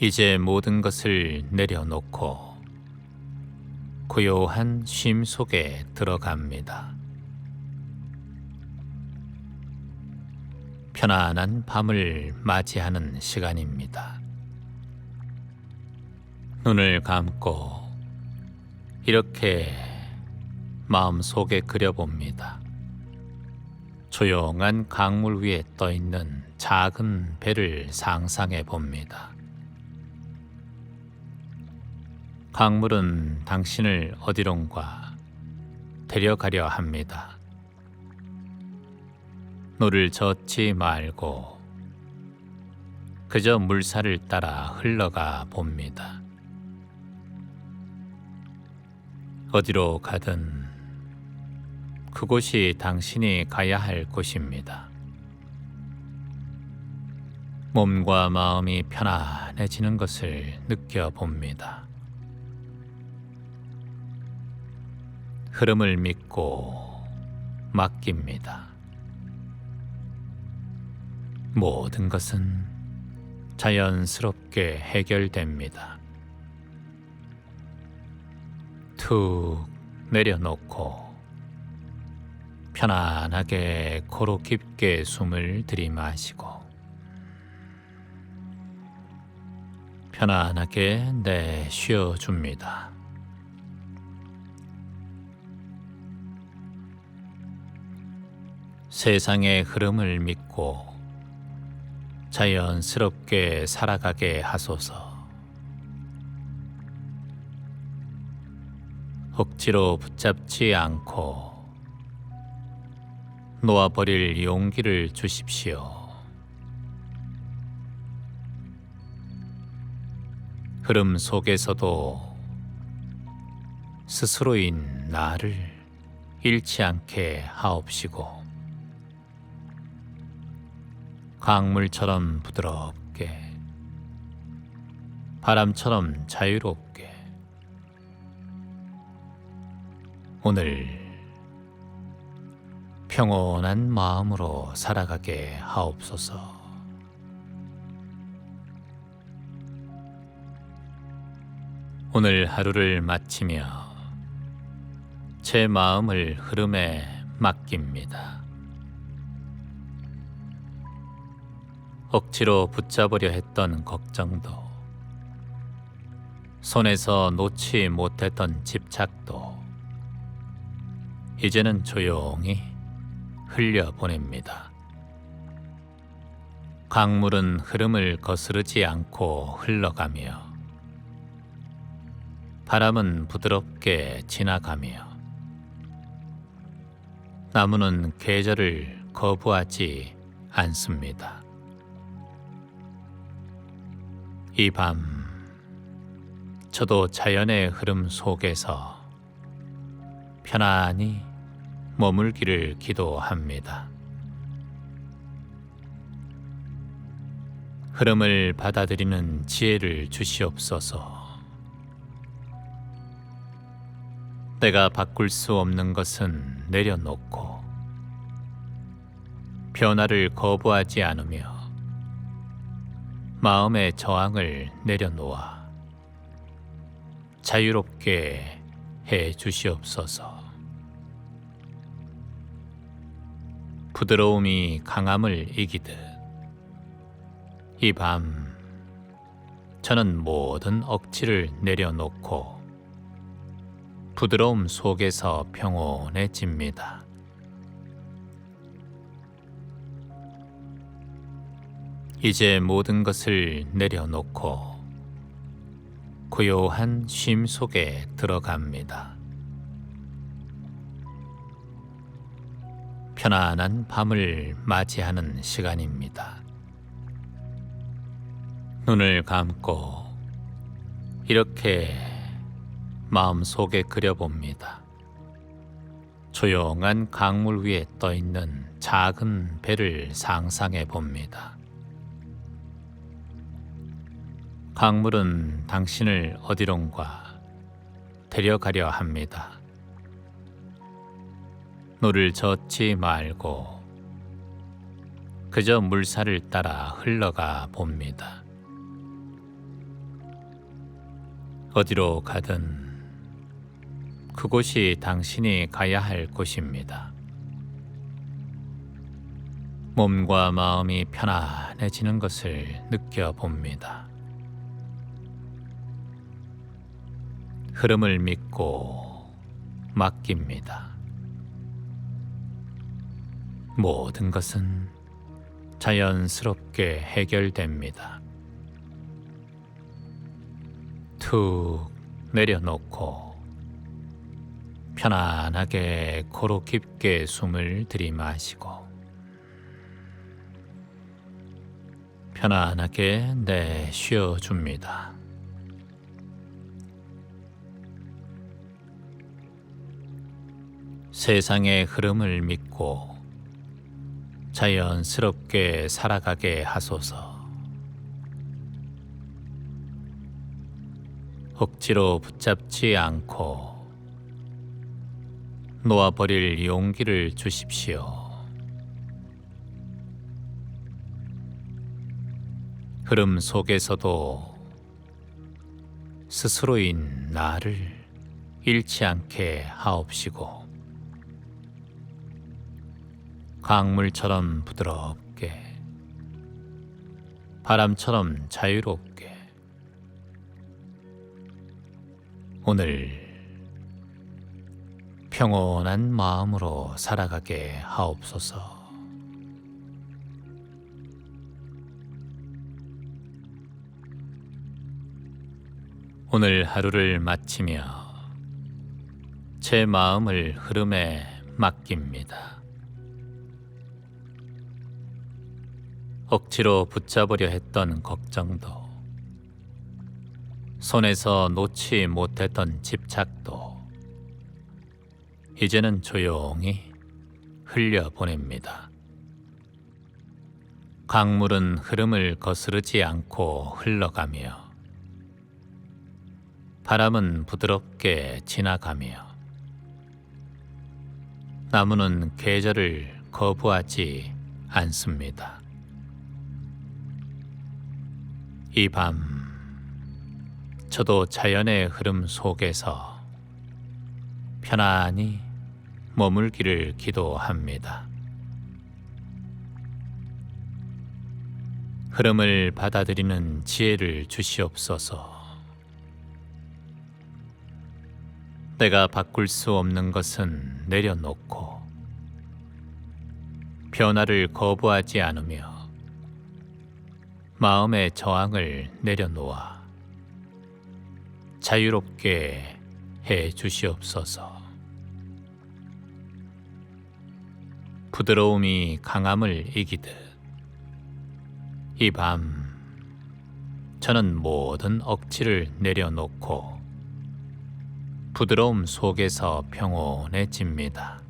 이제 모든 것을 내려놓고 고요한 쉼 속에 들어갑니다. 편안한 밤을 맞이하는 시간입니다. 눈을 감고 이렇게 마음속에 그려봅니다. 조용한 강물 위에 떠있는 작은 배를 상상해 봅니다. 강물은 당신을 어디론가 데려가려 합니다. 노를 젓지 말고 그저 물살을 따라 흘러가 봅니다. 어디로 가든 그곳이 당신이 가야 할 곳입니다. 몸과 마음이 편안해지는 것을 느껴봅니다. 흐름을 믿고 맡깁니다. 모든 것은 자연스럽게 해결됩니다. 툭 내려놓고 편안하게 코로 깊게 숨을 들이마시고 편안하게 내쉬어줍니다. 세상의 흐름을 믿고 자연스럽게 살아가게 하소서. 억지로 붙잡지 않고 놓아버릴 용기를 주십시오. 흐름 속에서도 스스로인 나를 잃지 않게 하옵시고 강물처럼 부드럽게 바람처럼 자유롭게 오늘 평온한 마음으로 살아가게 하옵소서. 오늘 하루를 마치며 제 마음을 흐름에 맡깁니다. 억지로 붙잡으려 했던 걱정도, 손에서 놓지 못했던 집착도 이제는 조용히 흘려보냅니다. 강물은 흐름을 거스르지 않고 흘러가며 바람은 부드럽게 지나가며 나무는 계절을 거부하지 않습니다. 이 밤 저도 자연의 흐름 속에서 편안히 머물기를 기도합니다. 흐름을 받아들이는 지혜를 주시옵소서. 내가 바꿀 수 없는 것은 내려놓고 변화를 거부하지 않으며 마음의 저항을 내려놓아 자유롭게 해 주시옵소서. 부드러움이 강함을 이기듯 이 밤 저는 모든 억지를 내려놓고 부드러움 속에서 평온해집니다. 이제 모든 것을 내려놓고 고요한 쉼 속에 들어갑니다. 편안한 밤을 맞이하는 시간입니다. 눈을 감고 이렇게 마음속에 그려봅니다. 조용한 강물 위에 떠있는 작은 배를 상상해 봅니다. 강물은 당신을 어디론가 데려가려 합니다. 노를 젓지 말고 그저 물살을 따라 흘러가 봅니다. 어디로 가든 그곳이 당신이 가야 할 곳입니다. 몸과 마음이 편안해지는 것을 느껴봅니다. 흐름을 믿고 맡깁니다. 모든 것은 자연스럽게 해결됩니다. 툭 내려놓고 편안하게 코로 깊게 숨을 들이마시고 편안하게 내쉬어줍니다. 세상의 흐름을 믿고 자연스럽게 살아가게 하소서. 억지로 붙잡지 않고 놓아버릴 용기를 주십시오. 흐름 속에서도 스스로인 나를 잃지 않게 하옵시고 강물처럼 부드럽게 바람처럼 자유롭게 오늘 평온한 마음으로 살아가게 하옵소서. 오늘 하루를 마치며 제 마음을 흐름에 맡깁니다. 억지로 붙잡으려 했던 걱정도, 손에서 놓지 못했던 집착도 이제는 조용히 흘려보냅니다. 강물은 흐름을 거스르지 않고 흘러가며 바람은 부드럽게 지나가며 나무는 계절을 거부하지 않습니다. 이 밤 저도 자연의 흐름 속에서 편안히 머물기를 기도합니다. 흐름을 받아들이는 지혜를 주시옵소서. 내가 바꿀 수 없는 것은 내려놓고 변화를 거부하지 않으며 마음의 저항을 내려놓아 자유롭게 해 주시옵소서. 부드러움이 강함을 이기듯 이 밤 저는 모든 억지를 내려놓고 부드러움 속에서 평온해집니다.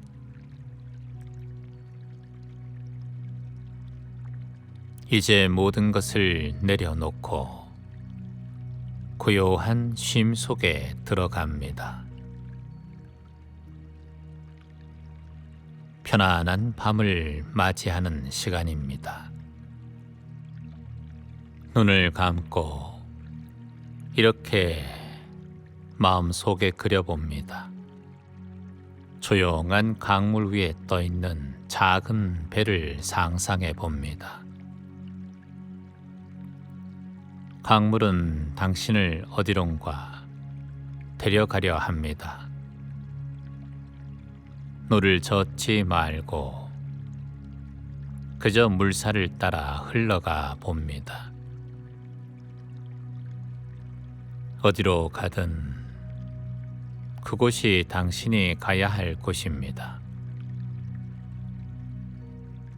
이제 모든 것을 내려놓고 고요한 쉼 속에 들어갑니다. 편안한 밤을 맞이하는 시간입니다. 눈을 감고 이렇게 마음속에 그려봅니다. 조용한 강물 위에 떠있는 작은 배를 상상해 봅니다. 강물은 당신을 어디론가 데려가려 합니다. 노를 젓지 말고 그저 물살을 따라 흘러가 봅니다. 어디로 가든 그곳이 당신이 가야 할 곳입니다.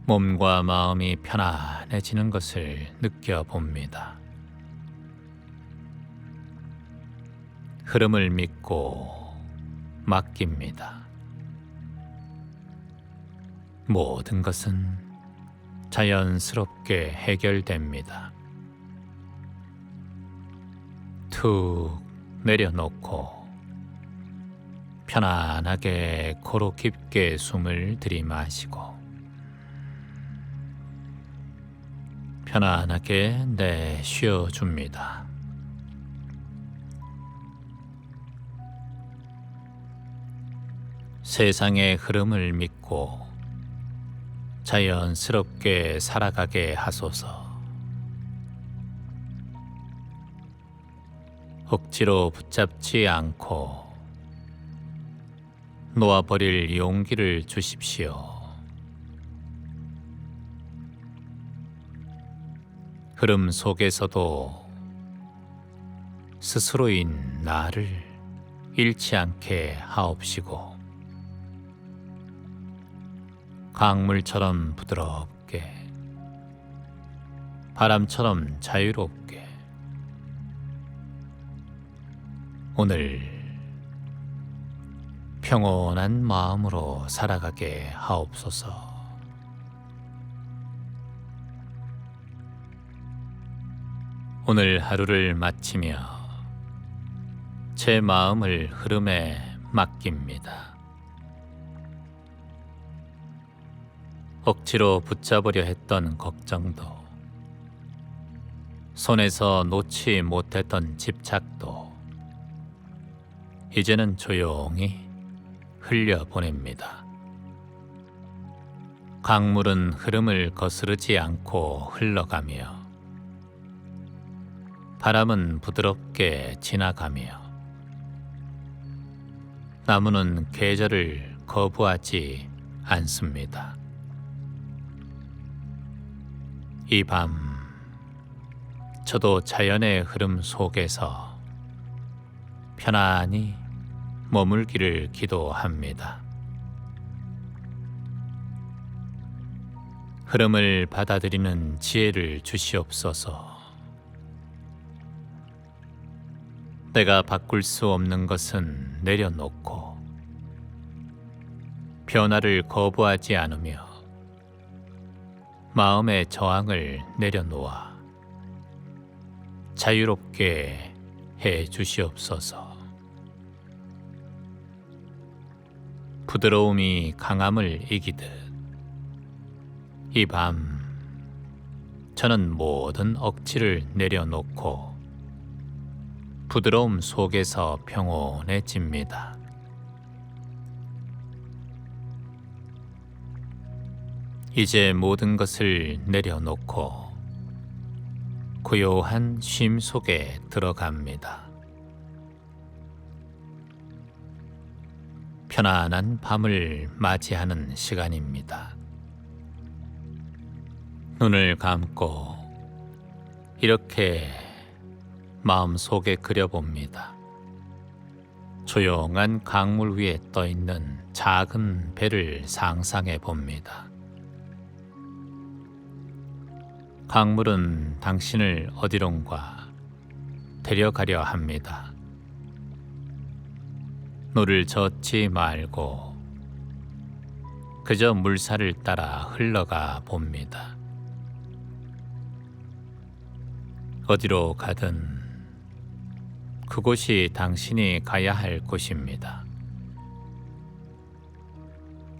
몸과 마음이 편안해지는 것을 느껴봅니다. 흐름을 믿고 맡깁니다. 모든 것은 자연스럽게 해결됩니다. 툭 내려놓고 편안하게 코로 깊게 숨을 들이마시고 편안하게 내쉬어줍니다. 세상의 흐름을 믿고 자연스럽게 살아가게 하소서. 억지로 붙잡지 않고 놓아버릴 용기를 주십시오. 흐름 속에서도 스스로인 나를 잃지 않게 하옵시고 강물처럼 부드럽게 바람처럼 자유롭게 오늘 평온한 마음으로 살아가게 하옵소서. 오늘 하루를 마치며 제 마음을 흐름에 맡깁니다. 억지로 붙잡으려 했던 걱정도, 손에서 놓지 못했던 집착도 이제는 조용히 흘려보냅니다. 강물은 흐름을 거스르지 않고 흘러가며 바람은 부드럽게 지나가며 나무는 계절을 거부하지 않습니다. 이 밤 저도 자연의 흐름 속에서 편안히 머물기를 기도합니다. 흐름을 받아들이는 지혜를 주시옵소서. 내가 바꿀 수 없는 것은 내려놓고 변화를 거부하지 않으며 마음의 저항을 내려놓아 자유롭게 해 주시옵소서. 부드러움이 강함을 이기듯 이 밤 저는 모든 억지를 내려놓고 부드러움 속에서 평온해집니다. 이제 모든 것을 내려놓고 고요한 쉼 속에 들어갑니다. 편안한 밤을 맞이하는 시간입니다. 눈을 감고 이렇게 마음속에 그려봅니다. 조용한 강물 위에 떠있는 작은 배를 상상해 봅니다. 강물은 당신을 어디론가 데려가려 합니다. 노를 젓지 말고 그저 물살을 따라 흘러가 봅니다. 어디로 가든 그곳이 당신이 가야 할 곳입니다.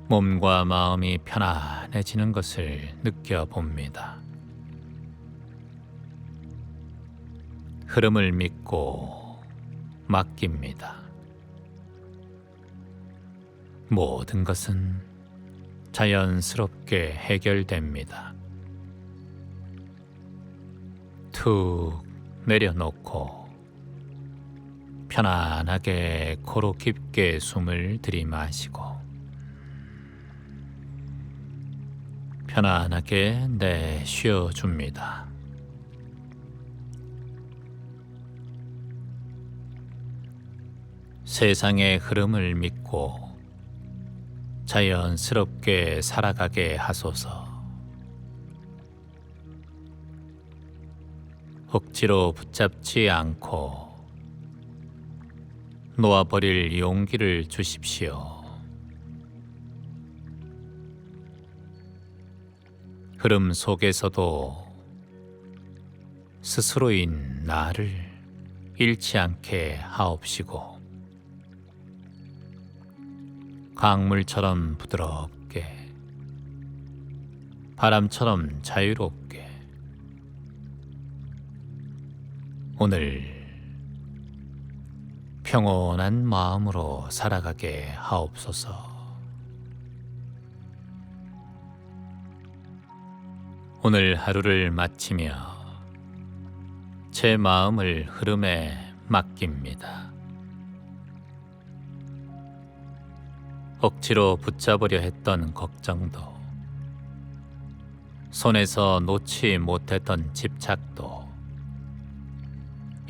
몸과 마음이 편안해지는 것을 느껴봅니다. 흐름을 믿고 맡깁니다. 모든 것은 자연스럽게 해결됩니다. 툭 내려놓고 편안하게 코로 깊게 숨을 들이마시고 편안하게 내쉬어줍니다. 세상의 흐름을 믿고 자연스럽게 살아가게 하소서. 억지로 붙잡지 않고 놓아버릴 용기를 주십시오. 흐름 속에서도 스스로인 나를 잃지 않게 하옵시고, 강물처럼 부드럽게, 바람처럼 자유롭게 오늘 평온한 마음으로 살아가게 하옵소서. 오늘 하루를 마치며 제 마음을 흐름에 맡깁니다. 억지로 붙잡으려 했던 걱정도, 손에서 놓지 못했던 집착도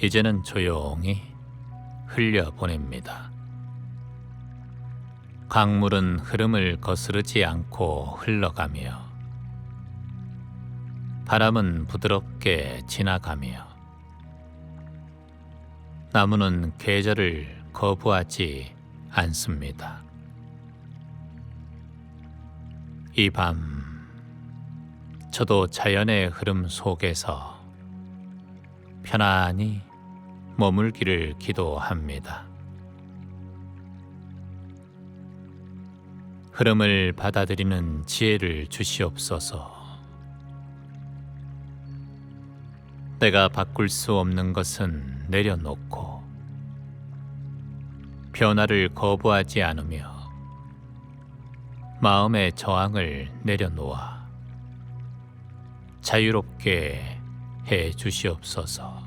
이제는 조용히 흘려보냅니다. 강물은 흐름을 거스르지 않고 흘러가며, 바람은 부드럽게 지나가며, 나무는 계절을 거부하지 않습니다. 이 밤, 저도 자연의 흐름 속에서 편안히 머물기를 기도합니다. 흐름을 받아들이는 지혜를 주시옵소서. 내가 바꿀 수 없는 것은 내려놓고, 변화를 거부하지 않으며 마음의 저항을 내려놓아 자유롭게 해 주시옵소서.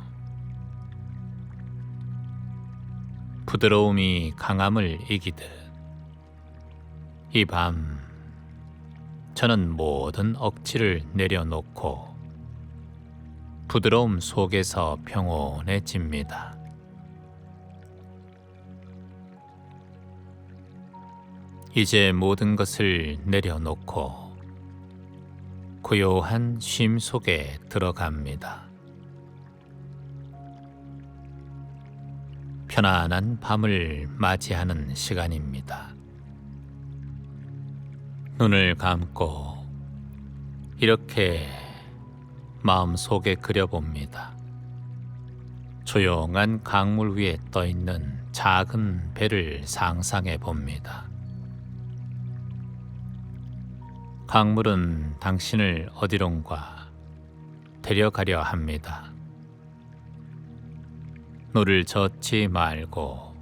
부드러움이 강함을 이기듯 이 밤 저는 모든 억지를 내려놓고 부드러움 속에서 평온해집니다. 이제 모든 것을 내려놓고 고요한 쉼 속에 들어갑니다. 편안한 밤을 맞이하는 시간입니다. 눈을 감고 이렇게 마음속에 그려봅니다. 조용한 강물 위에 떠있는 작은 배를 상상해 봅니다. 강물은 당신을 어디론가 데려가려 합니다. 노를 젓지 말고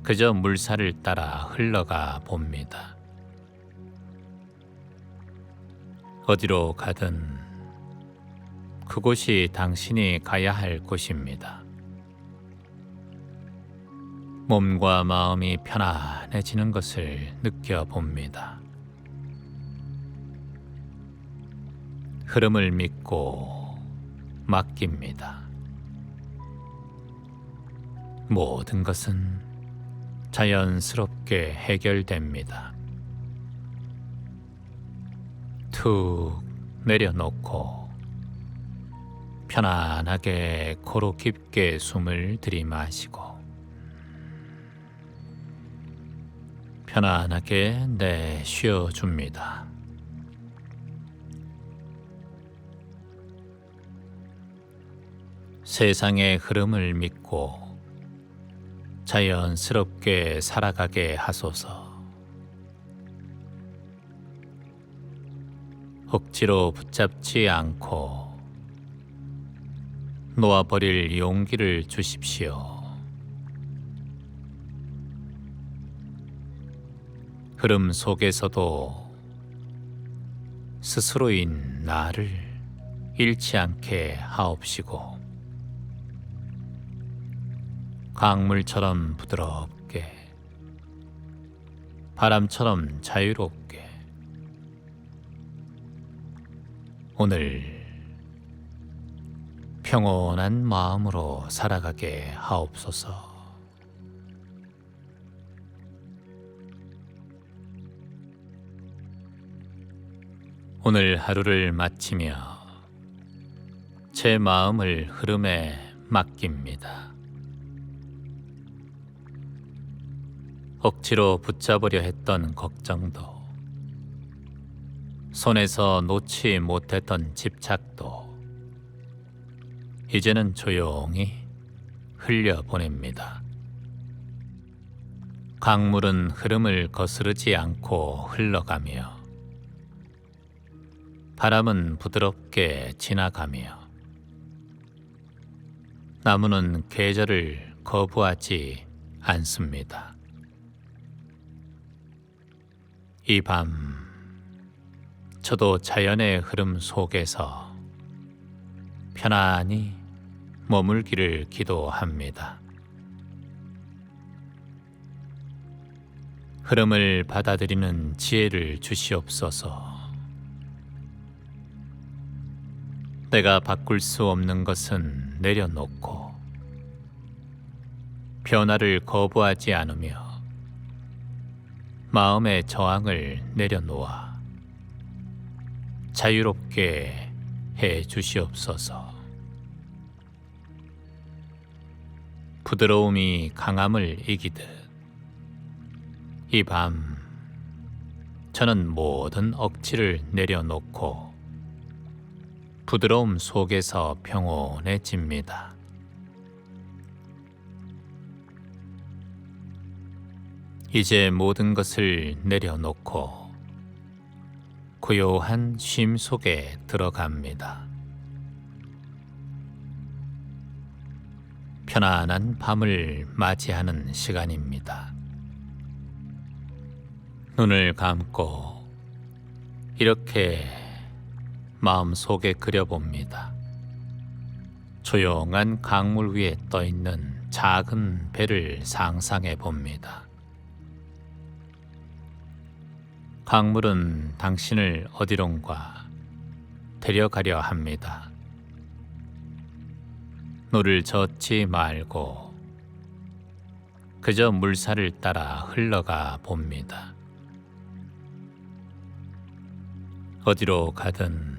그저 물살을 따라 흘러가 봅니다. 어디로 가든 그곳이 당신이 가야 할 곳입니다. 몸과 마음이 편안해지는 것을 느껴봅니다. 흐름을 믿고 맡깁니다. 모든 것은 자연스럽게 해결됩니다. 툭 내려놓고 편안하게 코로 깊게 숨을 들이마시고 편안하게 내쉬어줍니다. 세상의 흐름을 믿고 자연스럽게 살아가게 하소서. 억지로 붙잡지 않고 놓아버릴 용기를 주십시오. 흐름 속에서도 스스로인 나를 잃지 않게 하옵시고, 강물처럼 부드럽게, 바람처럼 자유롭게 오늘 평온한 마음으로 살아가게 하옵소서. 오늘 하루를 마치며 제 마음을 흐름에 맡깁니다. 억지로 붙잡으려 했던 걱정도, 손에서 놓지 못했던 집착도 이제는 조용히 흘려보냅니다. 강물은 흐름을 거스르지 않고 흘러가며 바람은 부드럽게 지나가며 나무는 계절을 거부하지 않습니다. 이 밤, 저도 자연의 흐름 속에서 편안히 머물기를 기도합니다. 흐름을 받아들이는 지혜를 주시옵소서. 내가 바꿀 수 없는 것은 내려놓고 변화를 거부하지 않으며 마음의 저항을 내려놓아 자유롭게 해 주시옵소서. 부드러움이 강함을 이기듯 이 밤 저는 모든 억지를 내려놓고 부드러움 속에서 평온해집니다. 이제 모든 것을 내려놓고 고요한 쉼 속에 들어갑니다. 편안한 밤을 맞이하는 시간입니다. 눈을 감고 이렇게 마음속에 그려봅니다. 조용한 강물 위에 떠있는 작은 배를 상상해 봅니다. 강물은 당신을 어디론가 데려가려 합니다. 노를 젓지 말고 그저 물살을 따라 흘러가 봅니다. 어디로 가든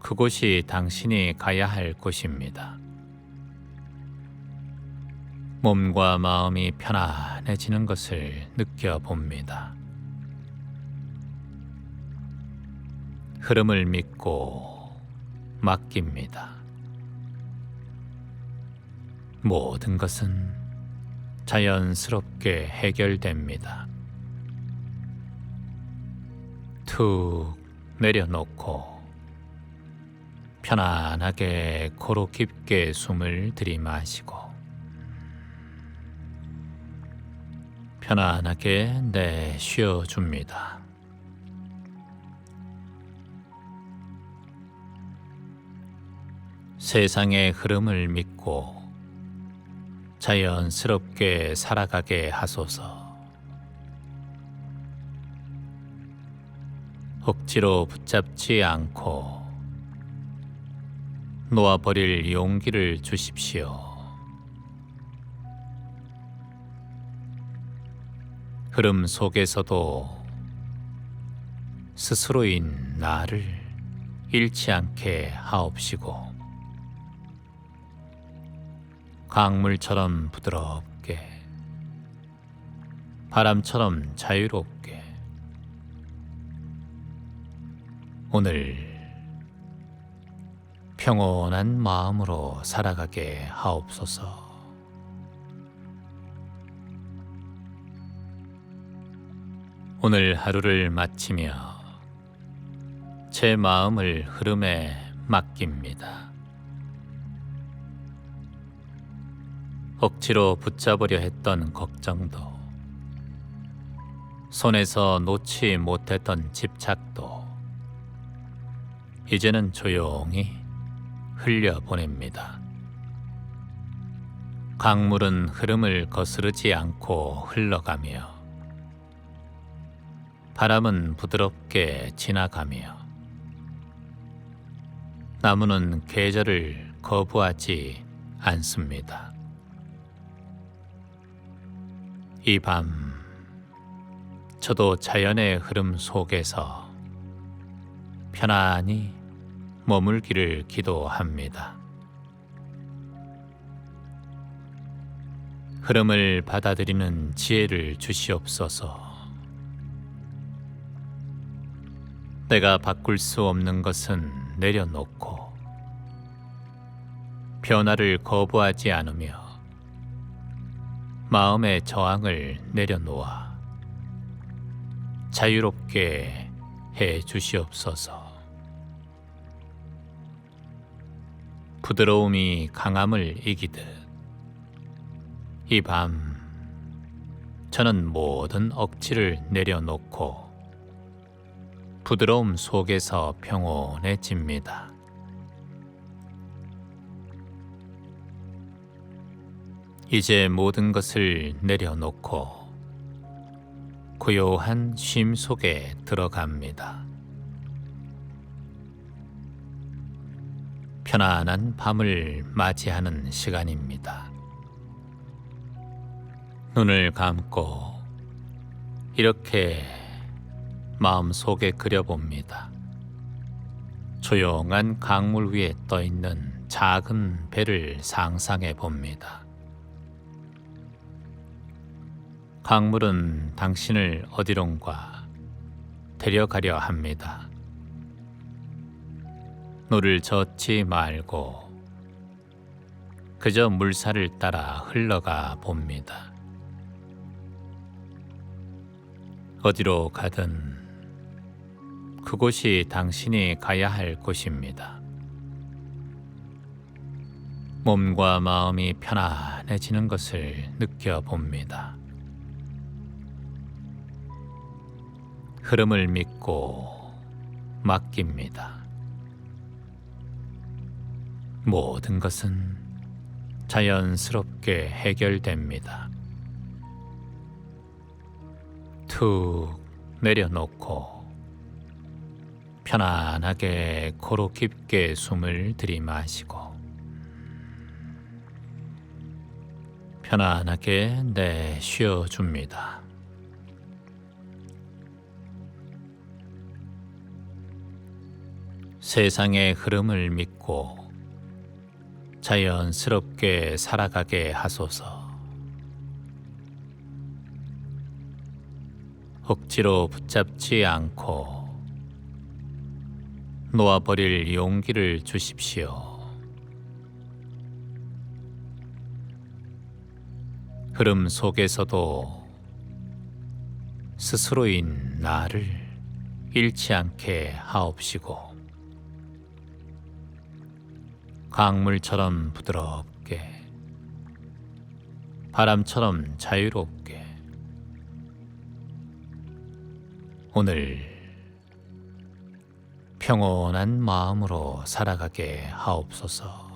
그곳이 당신이 가야 할 곳입니다. 몸과 마음이 편안해지는 것을 느껴봅니다. 흐름을 믿고 맡깁니다. 모든 것은 자연스럽게 해결됩니다. 툭 내려놓고 편안하게 코로 깊게 숨을 들이마시고 편안하게 내쉬어줍니다. 세상의 흐름을 믿고 자연스럽게 살아가게 하소서. 억지로 붙잡지 않고 놓아버릴 용기를 주십시오. 흐름 속에서도 스스로인 나를 잃지 않게 하옵시고 강물처럼 부드럽게 바람처럼 자유롭게 오늘 평온한 마음으로 살아가게 하옵소서. 오늘 하루를 마치며 제 마음을 흐름에 맡깁니다. 억지로 붙잡으려 했던 걱정도, 손에서 놓지 못했던 집착도 이제는 조용히 흘려보냅니다. 강물은 흐름을 거스르지 않고 흘러가며 바람은 부드럽게 지나가며 나무는 계절을 거부하지 않습니다. 이 밤, 저도 자연의 흐름 속에서 편안히 머물기를 기도합니다. 흐름을 받아들이는 지혜를 주시옵소서. 내가 바꿀 수 없는 것은 내려놓고 변화를 거부하지 않으며 마음의 저항을 내려놓아 자유롭게 해 주시옵소서. 부드러움이 강함을 이기듯 이 밤 저는 모든 억지를 내려놓고 부드러움 속에서 평온해집니다. 이제 모든 것을 내려놓고 고요한 쉼 속에 들어갑니다. 편안한 밤을 맞이하는 시간입니다. 눈을 감고 이렇게 마음속에 그려봅니다. 조용한 강물 위에 떠있는 작은 배를 상상해 봅니다. 강물은 당신을 어디론가 데려가려 합니다. 노를 젓지 말고 그저 물살을 따라 흘러가 봅니다. 어디로 가든 그곳이 당신이 가야 할 곳입니다. 몸과 마음이 편안해지는 것을 느껴봅니다. 흐름을 믿고 맡깁니다. 모든 것은 자연스럽게 해결됩니다. 툭 내려놓고 편안하게 코로 깊게 숨을 들이마시고 편안하게 내쉬어줍니다. 세상의 흐름을 믿고 자연스럽게 살아가게 하소서. 억지로 붙잡지 않고 놓아버릴 용기를 주십시오. 흐름 속에서도 스스로인 나를 잃지 않게 하옵시고 강물처럼 부드럽게 바람처럼 자유롭게 오늘 평온한 마음으로 살아가게 하옵소서.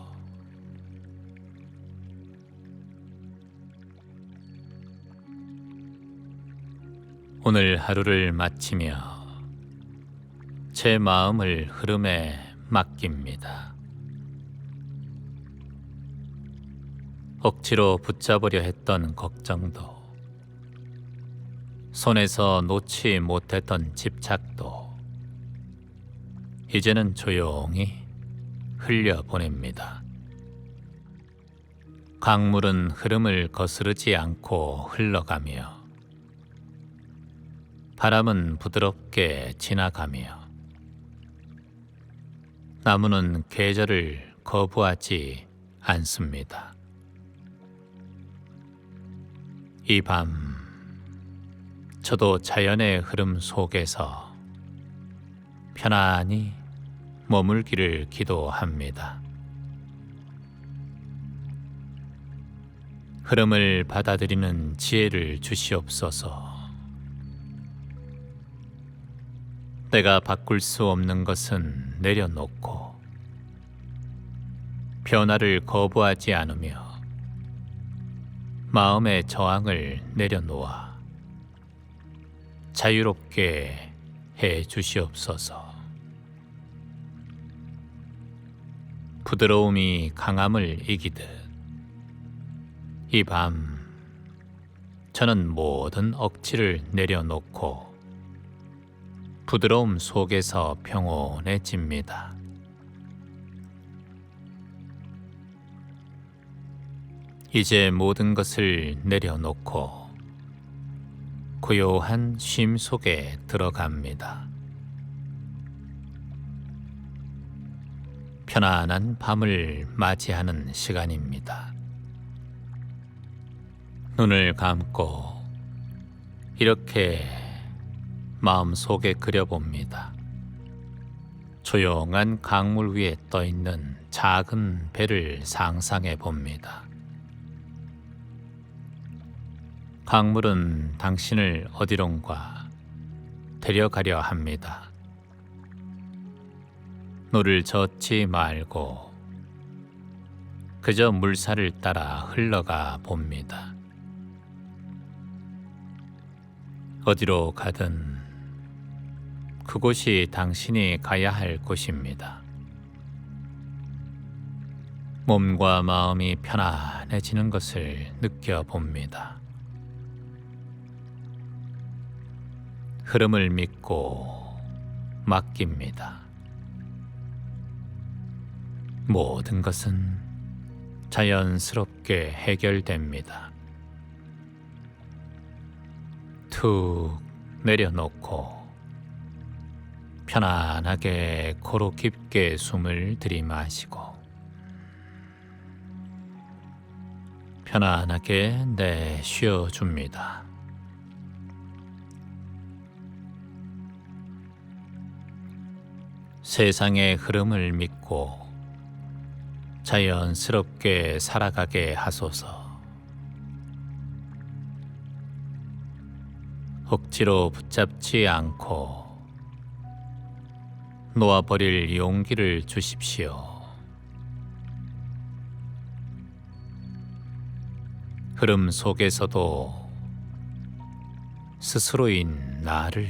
오늘 하루를 마치며 제 마음을 흐름에 맡깁니다. 억지로 붙잡으려 했던 걱정도, 손에서 놓지 못했던 집착도 이제는 조용히 흘려보냅니다. 강물은 흐름을 거스르지 않고 흘러가며 바람은 부드럽게 지나가며 나무는 계절을 거부하지 않습니다. 이 밤 저도 자연의 흐름 속에서 편안히 머물기를 기도합니다. 흐름을 받아들이는 지혜를 주시옵소서. 내가 바꿀 수 없는 것은 내려놓고 변화를 거부하지 않으며 마음의 저항을 내려놓아 자유롭게 해 주시옵소서. 부드러움이 강함을 이기듯 이 밤 저는 모든 억지를 내려놓고 부드러움 속에서 평온해집니다. 이제 모든 것을 내려놓고 고요한 쉼 속에 들어갑니다. 편안한 밤을 맞이하는 시간입니다. 눈을 감고 이렇게 마음속에 그려봅니다. 조용한 강물 위에 떠있는 작은 배를 상상해 봅니다. 강물은 당신을 어디론가 데려가려 합니다. 노를 젓지 말고 그저 물살을 따라 흘러가 봅니다. 어디로 가든 그곳이 당신이 가야 할 곳입니다. 몸과 마음이 편안해지는 것을 느껴봅니다. 흐름을 믿고 맡깁니다. 모든 것은 자연스럽게 해결됩니다. 툭 내려놓고 편안하게 코로 깊게 숨을 들이마시고 편안하게 내쉬어줍니다. 세상의 흐름을 믿고 자연스럽게 살아가게 하소서. 억지로 붙잡지 않고 놓아버릴 용기를 주십시오. 흐름 속에서도 스스로인 나를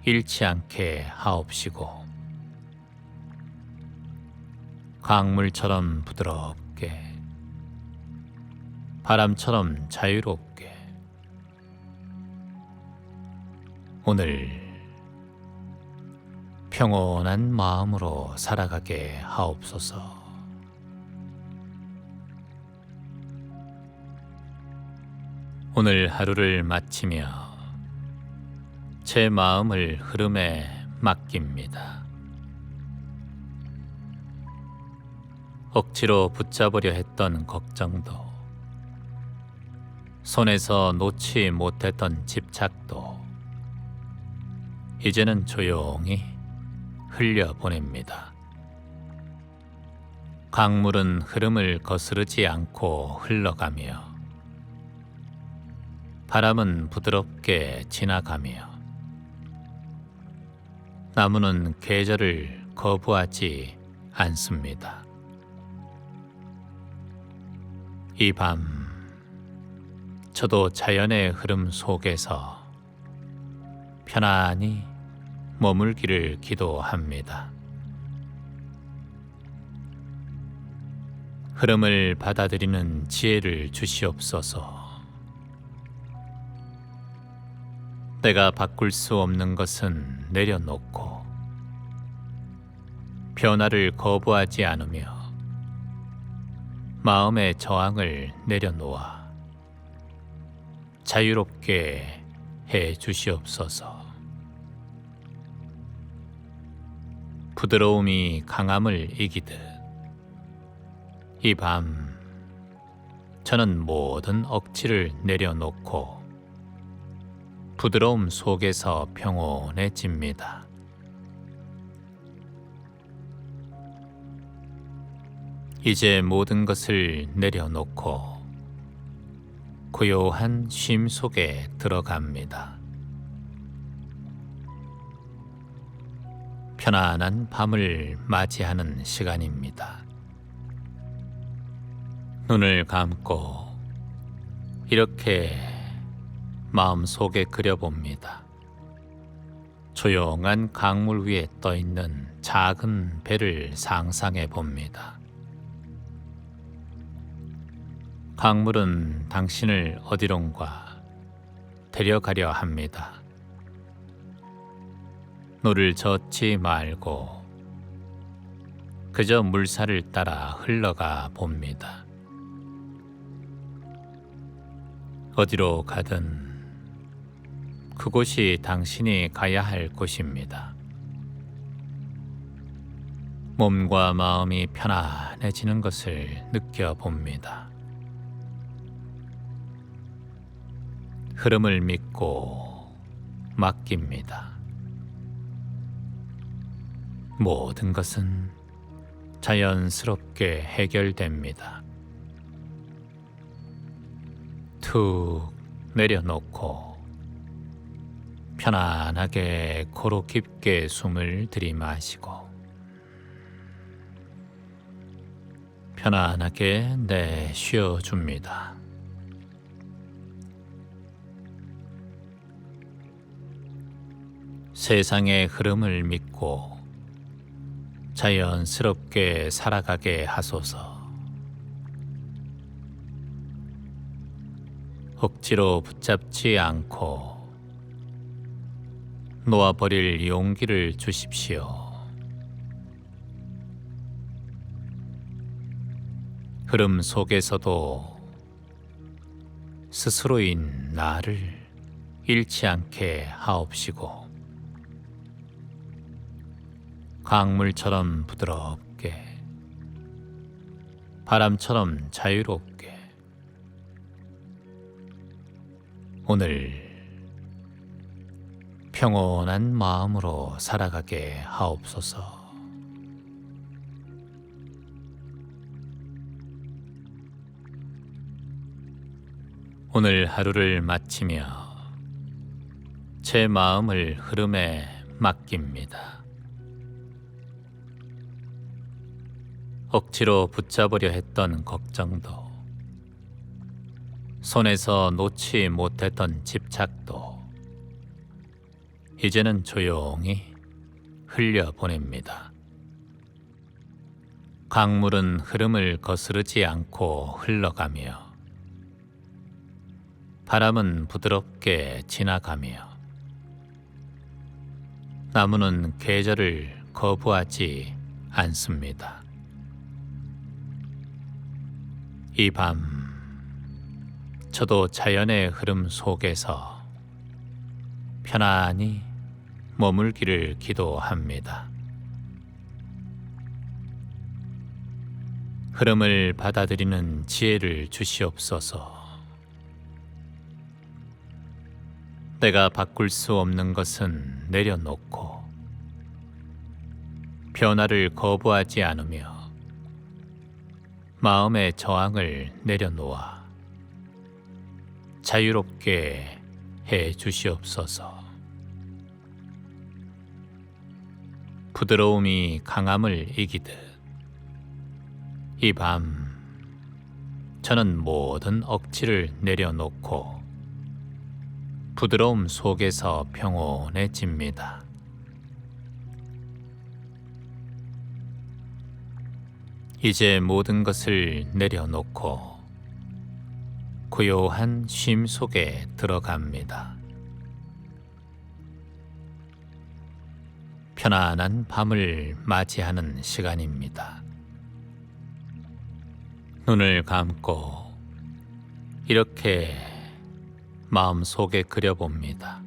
잃지 않게 하옵시고 강물처럼 부드럽게 바람처럼 자유롭게 오늘 평온한 마음으로 살아가게 하옵소서. 오늘 하루를 마치며 제 마음을 흐름에 맡깁니다. 억지로 붙잡으려 했던 걱정도, 손에서 놓지 못했던 집착도 이제는 조용히 흘려보냅니다. 강물은 흐름을 거스르지 않고 흘러가며 바람은 부드럽게 지나가며 나무는 계절을 거부하지 않습니다. 이 밤 저도 자연의 흐름 속에서 편안히 머물기를 기도합니다. 흐름을 받아들이는 지혜를 주시옵소서. 내가 바꿀 수 없는 것은 내려놓고 변화를 거부하지 않으며 마음의 저항을 내려놓아 자유롭게 해 주시옵소서. 부드러움이 강함을 이기듯 이 밤 저는 모든 억지를 내려놓고 부드러움 속에서 평온해집니다. 이제 모든 것을 내려놓고 고요한 쉼 속에 들어갑니다. 편안한 밤을 맞이하는 시간입니다. 눈을 감고 이렇게 마음속에 그려봅니다. 조용한 강물 위에 떠있는 작은 배를 상상해 봅니다. 강물은 당신을 어디론가 데려가려 합니다. 노를 젓지 말고 그저 물살을 따라 흘러가 봅니다. 어디로 가든 그곳이 당신이 가야 할 곳입니다. 몸과 마음이 편안해지는 것을 느껴봅니다. 흐름을 믿고 맡깁니다. 모든 것은 자연스럽게 해결됩니다. 툭 내려놓고 편안하게 코로 깊게 숨을 들이마시고 편안하게 내쉬어줍니다. 세상의 흐름을 믿고 자연스럽게 살아가게 하소서. 억지로 붙잡지 않고 놓아버릴 용기를 주십시오. 흐름 속에서도 스스로인 나를 잃지 않게 하옵시고 강물처럼 부드럽게 바람처럼 자유롭게 오늘 평온한 마음으로 살아가게 하옵소서. 오늘 하루를 마치며 제 마음을 흐름에 맡깁니다. 억지로 붙잡으려 했던 걱정도, 손에서 놓지 못했던 집착도 이제는 조용히 흘려보냅니다. 강물은 흐름을 거스르지 않고 흘러가며 바람은 부드럽게 지나가며 나무는 계절을 거부하지 않습니다. 이 밤 저도 자연의 흐름 속에서 편안히 머물기를 기도합니다. 흐름을 받아들이는 지혜를 주시옵소서. 내가 바꿀 수 없는 것은 내려놓고 변화를 거부하지 않으며 마음의 저항을 내려놓아 자유롭게 해 주시옵소서. 부드러움이 강함을 이기듯 이 밤 저는 모든 억지를 내려놓고 부드러움 속에서 평온해집니다. 이제 모든 것을 내려놓고 고요한 쉼 속에 들어갑니다. 편안한 밤을 맞이하는 시간입니다. 눈을 감고 이렇게 마음속에 그려봅니다.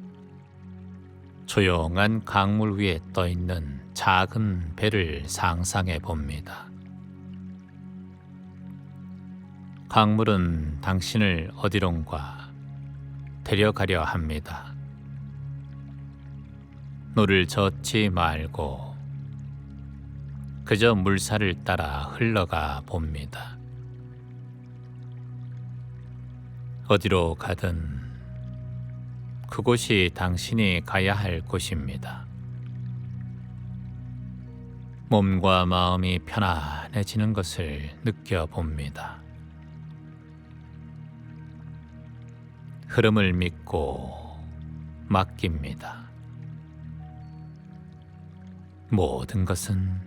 조용한 강물 위에 떠있는 작은 배를 상상해 봅니다. 강물은 당신을 어디론가 데려가려 합니다. 노를 젓지 말고 그저 물살을 따라 흘러가 봅니다. 어디로 가든 그곳이 당신이 가야 할 곳입니다. 몸과 마음이 편안해지는 것을 느껴봅니다. 흐름을 믿고 맡깁니다. 모든 것은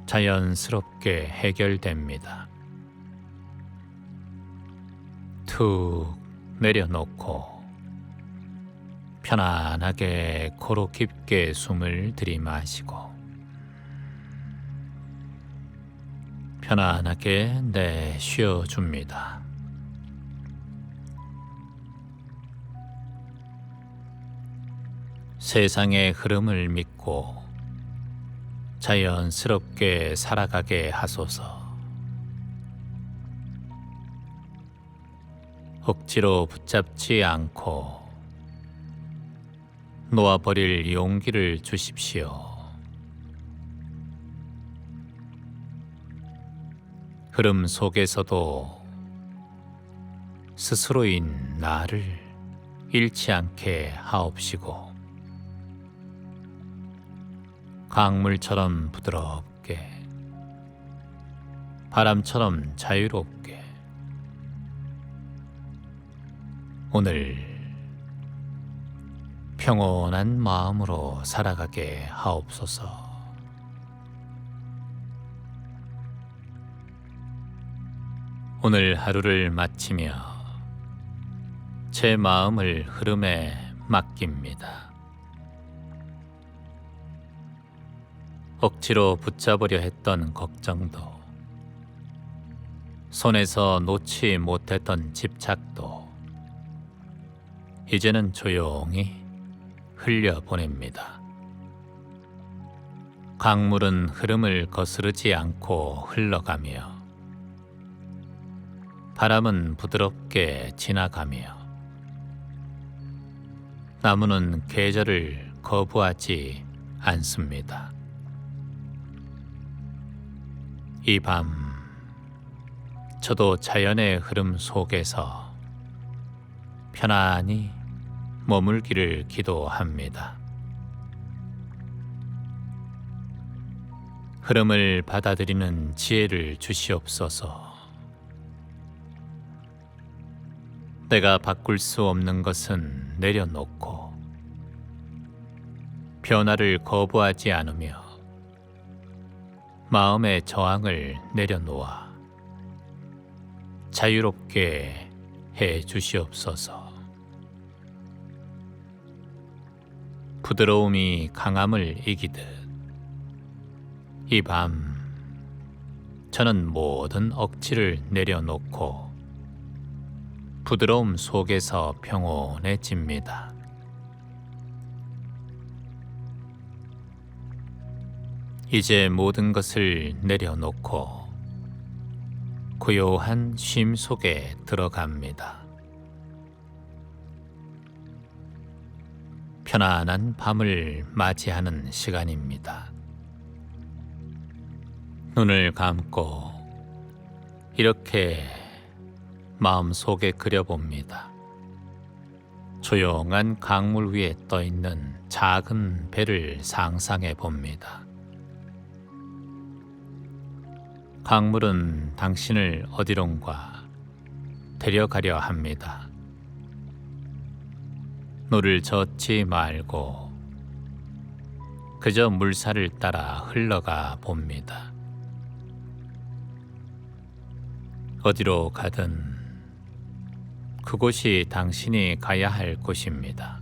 자연스럽게 해결됩니다. 툭 내려놓고 편안하게 코로 깊게 숨을 들이마시고 편안하게 내쉬어줍니다. 세상의 흐름을 믿고 자연스럽게 살아가게 하소서. 억지로 붙잡지 않고 놓아버릴 용기를 주십시오. 흐름 속에서도 스스로인 나를 잃지 않게 하옵시고, 강물처럼 부드럽게, 바람처럼 자유롭게 오늘 평온한 마음으로 살아가게 하옵소서. 오늘 하루를 마치며 제 마음을 흐름에 맡깁니다. 억지로 붙잡으려 했던 걱정도, 손에서 놓지 못했던 집착도 이제는 조용히 흘려보냅니다. 강물은 흐름을 거스르지 않고 흘러가며, 바람은 부드럽게 지나가며, 나무는 계절을 거부하지 않습니다. 이 밤, 저도 자연의 흐름 속에서 편안히 머물기를 기도합니다. 흐름을 받아들이는 지혜를 주시옵소서. 내가 바꿀 수 없는 것은 내려놓고, 변화를 거부하지 않으며 마음의 저항을 내려놓아 자유롭게 해 주시옵소서. 부드러움이 강함을 이기듯 이 밤 저는 모든 억지를 내려놓고 부드러움 속에서 평온해집니다. 이제 모든 것을 내려놓고 고요한 쉼 속에 들어갑니다. 편안한 밤을 맞이하는 시간입니다. 눈을 감고 이렇게 마음속에 그려봅니다. 조용한 강물 위에 떠있는 작은 배를 상상해 봅니다. 강물은 당신을 어디론가 데려가려 합니다. 노를 젓지 말고 그저 물살을 따라 흘러가 봅니다. 어디로 가든 그곳이 당신이 가야 할 곳입니다.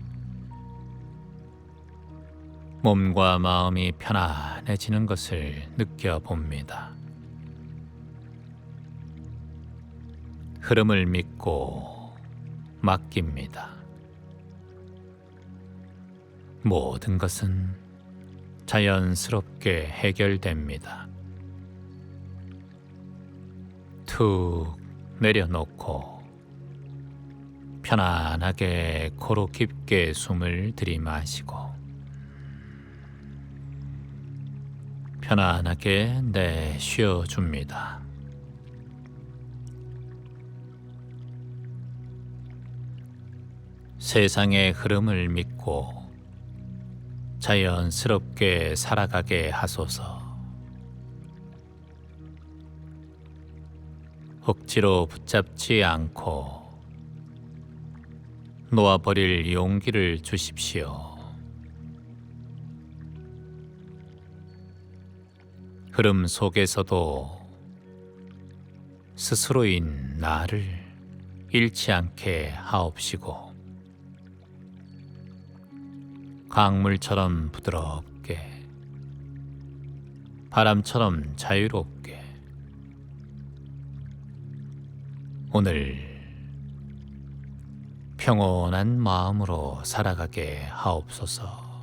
몸과 마음이 편안해지는 것을 느껴봅니다. 흐름을 믿고 맡깁니다. 모든 것은 자연스럽게 해결됩니다. 툭 내려놓고 편안하게 코로 깊게 숨을 들이마시고 편안하게 내쉬어줍니다. 세상의 흐름을 믿고 자연스럽게 살아가게 하소서. 억지로 붙잡지 않고 놓아버릴 용기를 주십시오. 흐름 속에서도 스스로인 나를 잃지 않게 하옵시고, 강물처럼 부드럽게, 바람처럼 자유롭게 오늘 평온한 마음으로 살아가게 하옵소서.